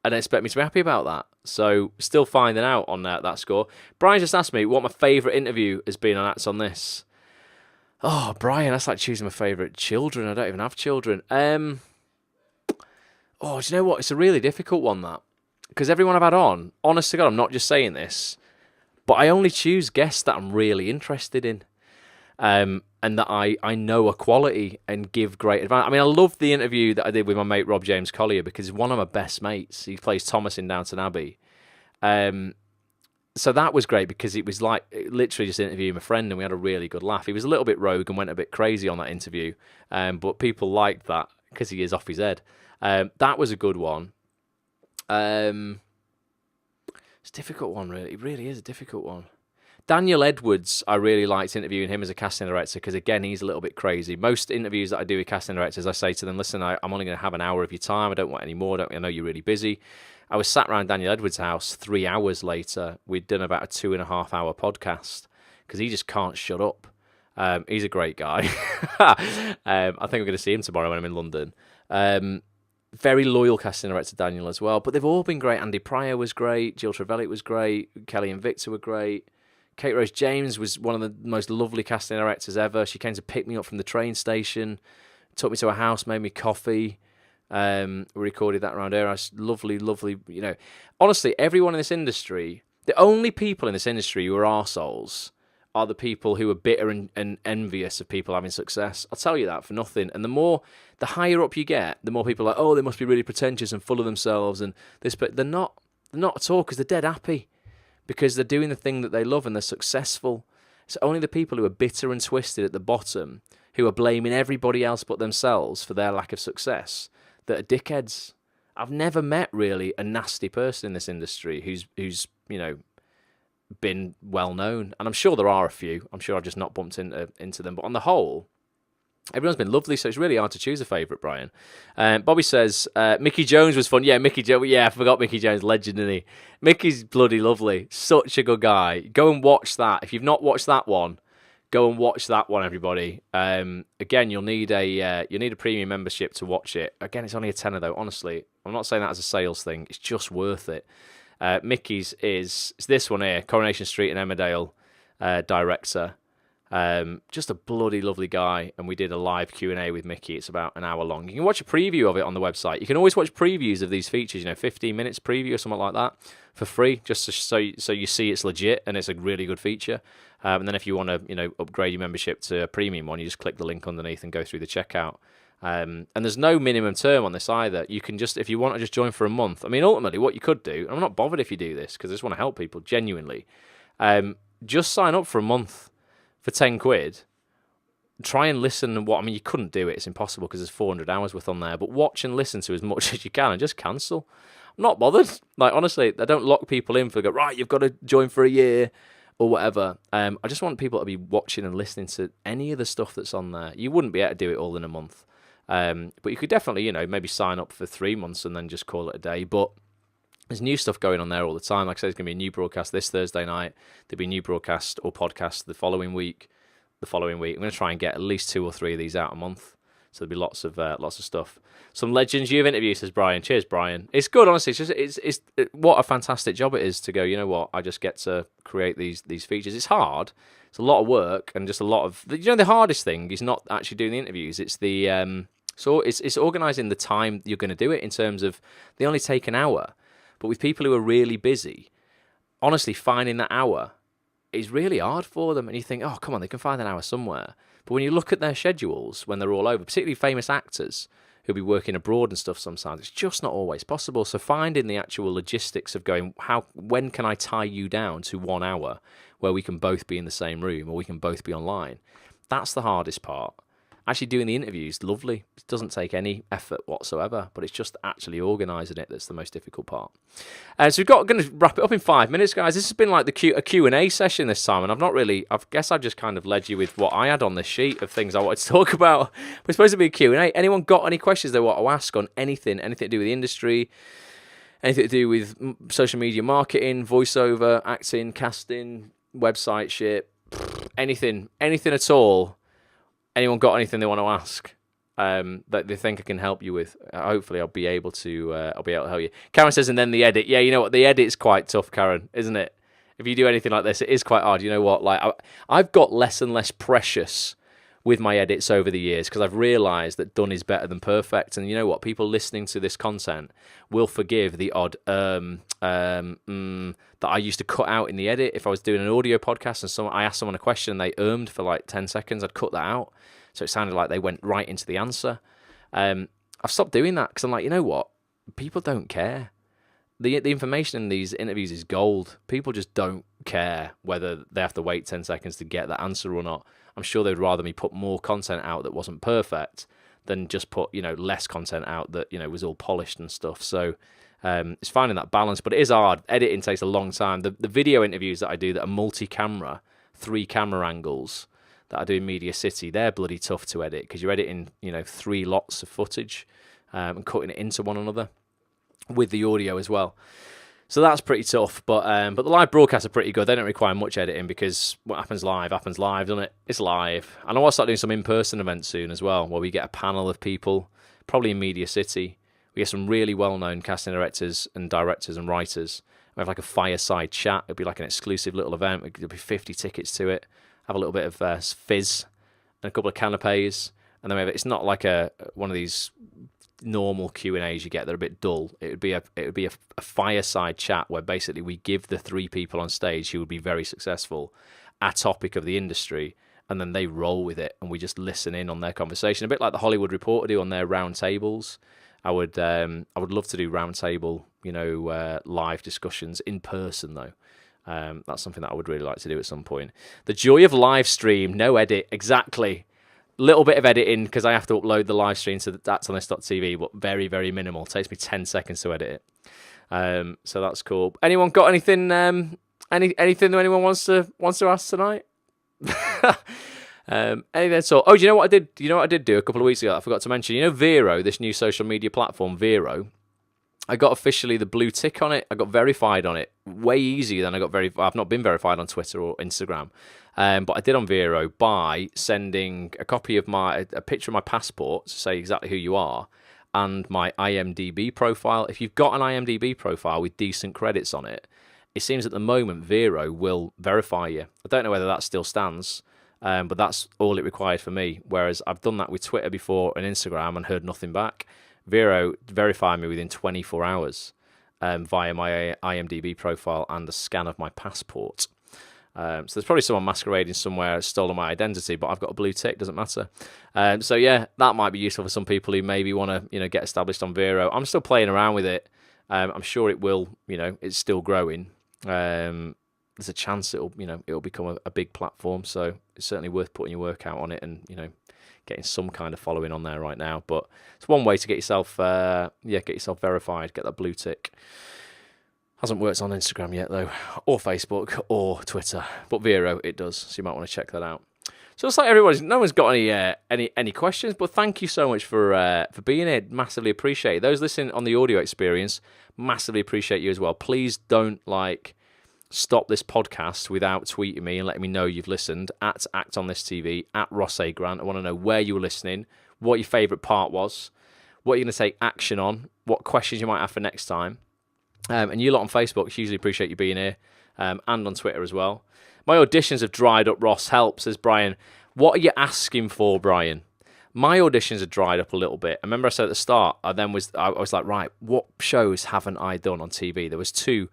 expect me to be happy about that. So still finding out on that score. Brian just asked me what my favourite interview has been on Acts on This. Oh, Brian, that's like choosing my favourite children. I don't even have children. Do you know what? It's a really difficult one, that. Because everyone I've had on, honest to God, I'm not just saying this, but I only choose guests that I'm really interested in. And that I know are quality and give great advice. I mean, I love the interview that I did with my mate Rob James Collier, because he's one of my best mates. He plays Thomas in Downton Abbey. So that was great, because it was like literally just interviewing my friend, and we had a really good laugh. He was a little bit rogue and went a bit crazy on that interview, but people liked that because he is off his head. That was a good one. It's a difficult one, really. It really is a difficult one. Daniel Edwards, I really liked interviewing him as a casting director, because, again, he's a little bit crazy. Most interviews that I do with casting directors, I say to them, listen, I'm only going to have an hour of your time. I don't want any more. I know you're really busy. I was sat around Daniel Edwards' house 3 hours later. We'd done about a 2.5-hour podcast, because he just can't shut up. He's a great guy. I think I'm going to see him tomorrow when I'm in London. Very loyal casting director, Daniel, as well. But they've all been great. Andy Pryor was great. Jill Trevelyan was great. Kelly and Victor were great. Kate Rose James was one of the most lovely casting directors ever. She came to pick me up from the train station, took me to her house, made me coffee. We recorded that around here. Lovely, lovely. Honestly, everyone in this industry, the only people in this industry who are arseholes are the people who are bitter and envious of people having success. I'll tell you that for nothing. And the higher up you get, the more people are like, oh, they must be really pretentious and full of themselves and this, but they're not at all, because they're dead happy. Because they're doing the thing that they love and they're successful. It's only the people who are bitter and twisted at the bottom, who are blaming everybody else but themselves for their lack of success, that are dickheads. I've never met, really, a nasty person in this industry who's been well known. And I'm sure there are a few. I'm sure I've just not bumped into them. But on the whole, everyone's been lovely, so it's really hard to choose a favourite, Brian. Bobby says, Mickey Jones was fun. Yeah, Mickey Jones. Yeah, I forgot Mickey Jones. Legend, isn't he? Mickey's bloody lovely. Such a good guy. Go and watch that. If you've not watched that one, go and watch that one, everybody. Again, you'll need a premium membership to watch it. Again, it's only a tenner, though. Honestly, I'm not saying that as a sales thing. It's just worth it. Mickey's it's this one here, Coronation Street in Emmerdale, director. Just a bloody lovely guy, and we did a live Q&A with Mickey. It's about an hour long. You can watch a preview of it on the website. You can always watch previews of these features, 15 minutes preview or something like that for free, just so you see it's legit and it's a really good feature. And then if you want to upgrade your membership to a premium one, you just click the link underneath and go through the checkout. And there's no minimum term on this either. You can just, if you want to just join for a month. I mean, ultimately, what you could do, and I'm not bothered if you do this because I just want to help people genuinely, just sign up for a month for 10 quid. Try and listen to you couldn't do it. It's impossible because there's 400 hours worth on there. But watch and listen to as much as you can and just cancel. I'm not bothered. Like, honestly, I don't lock people in for right, you've got to join for a year or whatever. I just want people to be watching and listening to any of the stuff that's on there. You wouldn't be able to do it all in a month. But you could definitely, maybe sign up for 3 months and then just call it a day. But there's new stuff going on there all the time. Like I said, there's going to be a new broadcast this Thursday night. There'll be a new broadcast or podcast the following week. I'm going to try and get at least 2 or 3 of these out a month. So there'll be lots of stuff. Some legends you've interviewed, says Brian. Cheers, Brian. It's good, honestly. It's what a fantastic job it is to go, you know what, I just get to create these features. It's hard. It's a lot of work and just a lot of... the hardest thing is not actually doing the interviews. It's the... So it's organising the time you're going to do it, in terms of they only take an hour. But with people who are really busy, honestly, finding that hour is really hard for them. And you think, oh, come on, they can find an hour somewhere. But when you look at their schedules, when they're all over, particularly famous actors who'll be working abroad and stuff sometimes, it's just not always possible. So finding the actual logistics of going, when can I tie you down to 1 hour where we can both be in the same room or we can both be online, That's the hardest part. Actually doing the interviews, lovely. It doesn't take any effort whatsoever, but it's just actually organising it that's the most difficult part. So we're going to wrap it up in 5 minutes, guys. This has been like a Q&A session this time, and I guess I've just kind of led you with what I had on this sheet of things I wanted to talk about. We're supposed to be a Q&A. Anyone got any questions they want to ask on anything to do with the industry, anything to do with social media marketing, voiceover, acting, casting, website shit, anything at all? Anyone got anything they want to ask that they think I can help you with? Hopefully, I'll be able to help you. Karen says, and then the edit. Yeah, you know what? The edit's quite tough, Karen, isn't it? If you do anything like this, it is quite hard. You know what? Like I've got less and less precious with my edits over the years because I've realised that done is better than perfect. And you know what? People listening to this content will forgive the odd that I used to cut out in the edit. If I was doing an audio podcast and I asked someone a question and they for like 10 seconds, I'd cut that out. So it sounded like they went right into the answer. I've stopped doing that because I'm like, you know what? People don't care. The information in these interviews is gold. People just don't care whether they have to wait 10 seconds to get that answer or not. I'm sure they'd rather me put more content out that wasn't perfect than just put, less content out that, was all polished and stuff. So it's finding that balance, but it is hard. Editing takes a long time. The video interviews that I do that are multi-camera, 3 camera angles that I do in Media City, they're bloody tough to edit because you're editing, 3 lots of footage and cutting it into one another with the audio as well. So that's pretty tough, but the live broadcasts are pretty good. They don't require much editing because what happens live, doesn't it? It's live. And I want to start doing some in-person events soon as well, where we get a panel of people, probably in Media City. We get some really well-known casting directors and writers. We have like a fireside chat. It'll be like an exclusive little event. There'll be 50 tickets to it. Have a little bit of fizz and a couple of canapes. And then it's not like one of these normal Q&As you get that are a bit dull. It would be a fireside chat where basically we give the 3 people on stage who would be very successful a topic of the industry, and then they roll with it, and we just listen in on their conversation, a bit like the Hollywood Reporter do on their round tables. I would love to do round table, live discussions in person though. That's something that I would really like to do at some point. The joy of live stream, no edit, exactly. Little bit of editing because I have to upload the live stream to that's on this.tv, but very, very minimal. It takes me 10 seconds to edit it. So that's cool. Anyone got anything? Anything that anyone wants to ask tonight? Anything at all? Oh, do you know what I did? You know what I did do a couple of weeks ago? I forgot to mention. Vero, this new social media platform, Vero. I got officially the blue tick on it. I got verified on it. Way easier than I got verified. I've not been verified on Twitter or Instagram. But I did on Vero by sending a copy of a picture of my passport to say exactly who you are, and my IMDb profile. If you've got an IMDb profile with decent credits on it, it seems at the moment Vero will verify you. I don't know whether that still stands, but that's all it required for me. Whereas I've done that with Twitter before and Instagram and heard nothing back. Vero verified me within 24 hours via my IMDb profile and a scan of my passport. So there's probably someone masquerading somewhere, stolen my identity, but I've got a blue tick, doesn't matter. So yeah, that might be useful for some people who maybe want to, get established on Vero. I'm still playing around with it. I'm sure it will, it's still growing. There's a chance it'll become a big platform. So it's certainly worth putting your work out on it and, getting some kind of following on there right now. But it's one way to get yourself, verified, get that blue tick. Hasn't worked on Instagram yet though, or Facebook, or Twitter, but Vero it does. So you might want to check that out. So it's like no one's got any questions, but thank you so much for being here. Massively appreciate it. Those listening on the audio experience, massively appreciate you as well. Please don't stop this podcast without tweeting me and letting me know you've listened at Act on This TV, at Ross A. Grant. I want to know where you were listening, what your favourite part was, what you're going to take action on, what questions you might have for next time. And you lot on Facebook, hugely appreciate you being here, and on Twitter as well. My auditions have dried up, Ross. Help, says Brian. What are you asking for, Brian? My auditions have dried up a little bit. I remember I said at the start, I was like, right, what shows haven't I done on TV? There was 2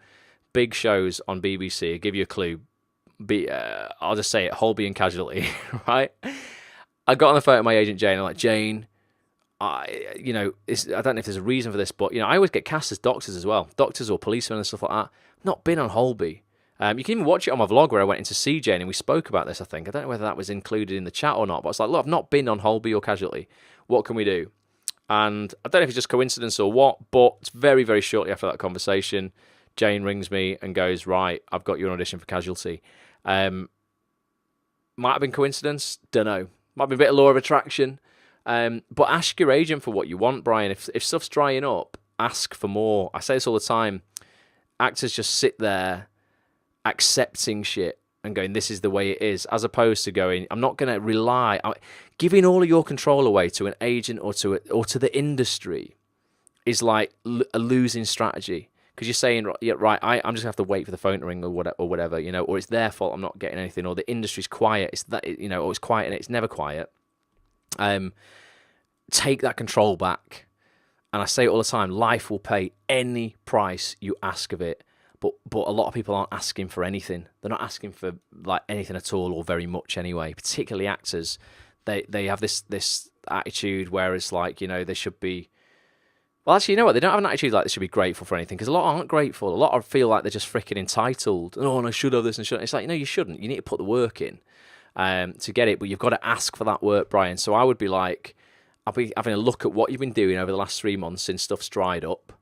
big shows on BBC. I'll give you a clue. I'll just say it, Holby and Casualty, right? I got on the phone with my agent, Jane. I'm like, Jane, I don't know if there's a reason for this, but, I always get cast as doctors as well. Doctors or policemen and stuff like that. Not been on Holby. You can even watch it on my vlog where I went into CJ and we spoke about this, I think. I don't know whether that was included in the chat or not, but it's like, look, I've not been on Holby or Casualty. What can we do? And I don't know if it's just coincidence or what, but very, very shortly after that conversation, Jane rings me and goes, right, I've got you an audition for Casualty. Might have been coincidence, don't know. Might have been a bit of law of attraction. But ask your agent for what you want, Brian. If stuff's drying up, ask for more. I say this all the time. Actors just sit there accepting shit and going, this is the way it is, as opposed to going, I'm not going to rely. Giving all of your control away to an agent or to the industry is like a losing strategy. Because you're saying, yeah, right, I'm just going to have to wait for the phone to ring or whatever, you know, or it's their fault I'm not getting anything, or the industry's quiet, it's that, you know, or it's quiet and it's never quiet. Take that control back. And I say it all the time, life will pay any price you ask of it. But a lot of people aren't asking for anything. They're not asking for like anything at all, or very much anyway. Particularly actors, they have this attitude where it's like, you know, they should be. Well, actually, you know what? They don't have an attitude like they should be grateful for anything, because a lot aren't grateful. A lot feel like they're just freaking entitled. Oh, and I should have this and shouldn't. It's like, no, you shouldn't. You need to put the work in to get it, but you've got to ask for that work, Brian. So I would be like, I'll be having a look at what you've been doing over the last 3 months since stuff's dried up.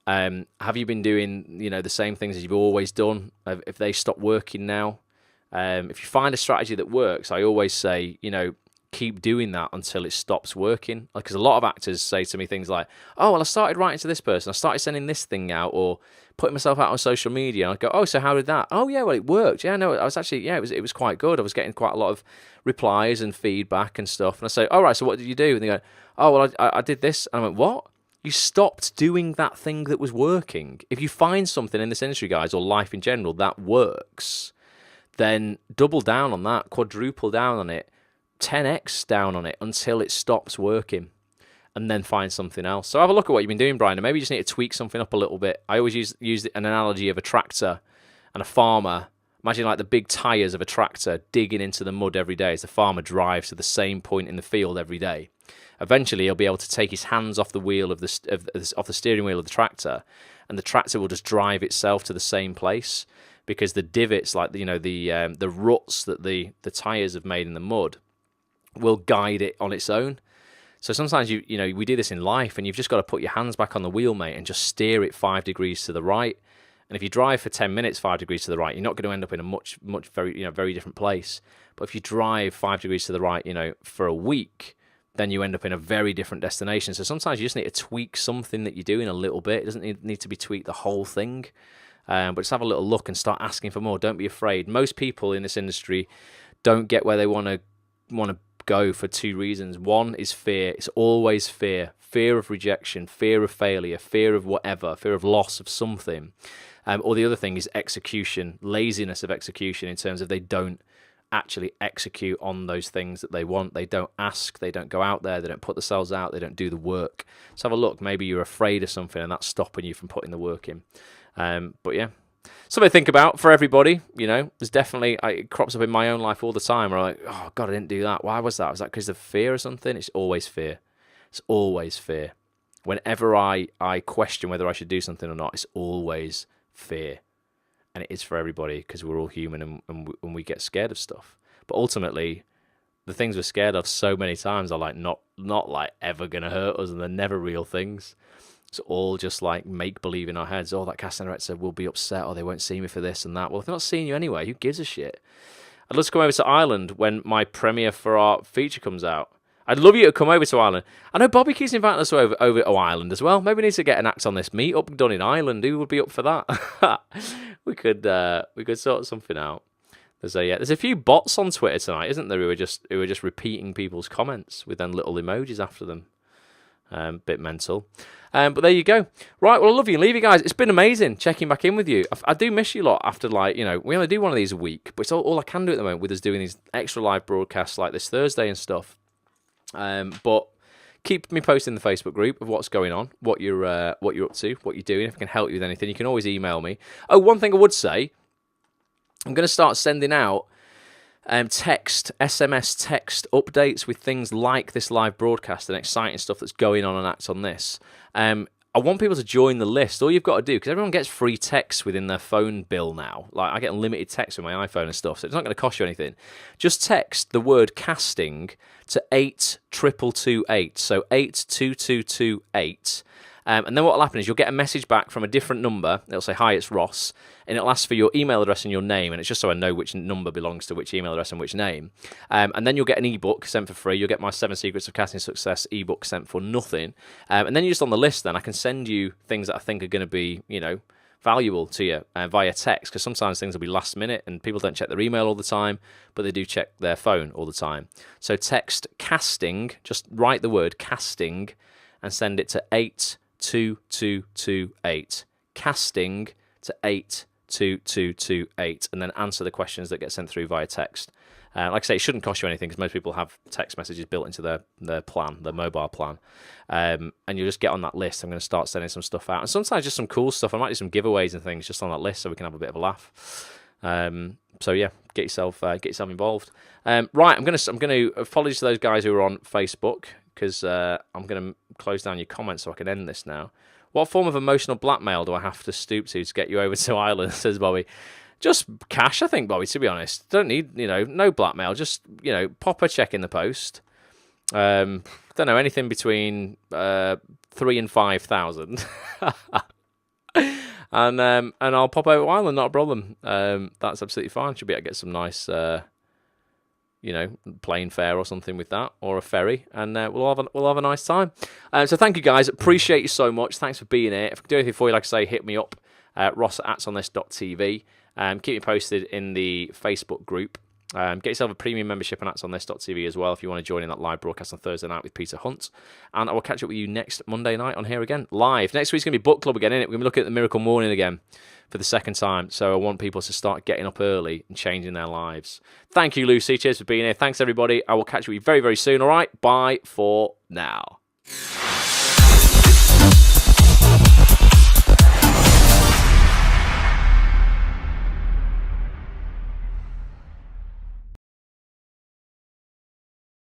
Have you been doing, you know, the same things as you've always done? If they stop working now, if you find a strategy that works, I always say, you know, keep doing that until it stops working. Because a lot of actors say to me things like, oh, well, I started writing to this person, I started sending this thing out, or putting myself out on social media. And I go, oh, so how did that? Oh, yeah, well, it worked. Yeah, no, I was actually, yeah, it was quite good. I was getting quite a lot of replies and feedback and stuff. And I say, all right, so what did you do? And they go, oh, well, I did this. And I went, what? You stopped doing that thing that was working. If you find something in this industry, guys, or life in general, that works, then double down on that, quadruple down on it, 10x down on it until it stops working, and then find something else. So have a look at what you've been doing, Brian, and maybe you just need to tweak something up a little bit. I always use an analogy of a tractor and a farmer. Imagine like the big tyres of a tractor digging into the mud every day as the farmer drives to the same point in the field every day. Eventually, he'll be able to take his hands off the wheel of the steering wheel of the tractor, and the tractor will just drive itself to the same place, because the divots, like the ruts that the tyres have made in the mud, will guide it on its own. So sometimes we do this in life, and you've just got to put your hands back on the wheel, mate, and just steer it 5 degrees to the right. And if you drive for 10 minutes 5 degrees to the right, you're not going to end up in a very different place. But if you drive 5 degrees to the right, for a week, then you end up in a very different destination. So sometimes you just need to tweak something that you're doing a little bit. It doesn't need to be tweaked the whole thing. But just have a little look and start asking for more. Don't be afraid. Most people in this industry don't get where they want to go for 2 reasons. One is fear. It's always fear. Fear of rejection, fear of failure, fear of whatever, fear of loss of something. Or the other thing is execution, laziness of execution, in terms of they don't actually execute on those things that they want. They don't ask, they don't go out there, they don't put themselves out, they don't do the work. So have a look. Maybe you're afraid of something and that's stopping you from putting the work in. But yeah, something to think about for everybody. There's definitely, it crops up in my own life all the time where I'm like, oh God, I didn't do that. Why was that? Was that because of fear or something? It's always fear. It's always fear. Whenever I question whether I should do something or not, it's always fear. And it is for everybody, because we're all human and we get scared of stuff. But ultimately, the things we're scared of so many times are like not like ever going to hurt us, and they're never real things. It's all just like make-believe in our heads. Oh, that casting director will be upset, or they won't see me for this and that. Well, if they're not seeing you anyway, who gives a shit? I'd love to come over to Ireland when my premiere for our feature comes out. I'd love you to come over to Ireland. I know Bobby keeps inviting us over to Ireland as well. Maybe we need to get an act on this meet-up done in Ireland. Who would be up for that? We could sort something out. There's a few bots on Twitter tonight, isn't there? Who are just repeating people's comments with then little emojis after them. Bit mental. But there you go. Right, well, I love you and leave you guys. It's been amazing checking back in with you. I do miss you a lot after, we only do one of these a week, but it's all I can do at the moment with us doing these extra live broadcasts like this Thursday and stuff. But keep me posting in the Facebook group of what's going on, what you're up to, what you're doing. If I can help you with anything, you can always email me. Oh, one thing I would say, I'm going to start sending out SMS text updates with things like this live broadcast and exciting stuff that's going on and Act on This. I want people to join the list. All you've got to do, because everyone gets free text within their phone bill now. Like, I get unlimited text with my iPhone and stuff, so it's not going to cost you anything. Just text the word casting to 82228. So 82228. And then what will happen is you'll get a message back from a different number. It'll say, "Hi, it's Ross." And it'll ask for your email address and your name. And it's just so I know which number belongs to which email address and which name. And then you'll get an ebook sent for free. You'll get my 7 Secrets of Casting Success ebook sent for nothing. And then you're just on the list then. I can send you things that I think are going to be, valuable to you via text, because sometimes things will be last minute and people don't check their email all the time, but they do check their phone all the time. So text casting, just write the word casting and send it to 82228. Casting to 82228, and then answer the questions that get sent through via text. Like I say, it shouldn't cost you anything because most people have text messages built into their plan, their mobile plan. And you'll just get on that list. I'm going to start sending some stuff out. And sometimes just some cool stuff. I might do some giveaways and things just on that list so we can have a bit of a laugh. So yeah, get yourself involved. Right, I'm going to apologize to those guys who are on Facebook, because I'm going to close down your comments so I can end this now. What form of emotional blackmail do I have to stoop to get you over to Ireland, says Bobby. Just cash, I think, Bobby, to be honest. Don't need, no blackmail. Just, pop a check in the post. Don't know, anything between 3,000 and 5,000. And I'll pop over to Ireland, not a problem. That's absolutely fine. Should be able to get some nice, plane fare or something with that, or a ferry, and we'll have a nice time. So thank you guys, appreciate you so much. Thanks for being here. If I can do anything for you, like I say, hit me up, ross@actsonthis.tv. Keep me posted in the Facebook group. Get yourself a premium membership on actsonthis.tv as well if you want to join in that live broadcast on Thursday night with Peter Hunt. And I will catch up with you next Monday night on here again, live. Next week's going to be book club again, isn't it? We're going to be looking at the Miracle Morning again for the second time. So I want people to start getting up early and changing their lives. Thank you, Lucy. Cheers for being here. Thanks, everybody. I will catch you very, very soon. All right? Bye for now.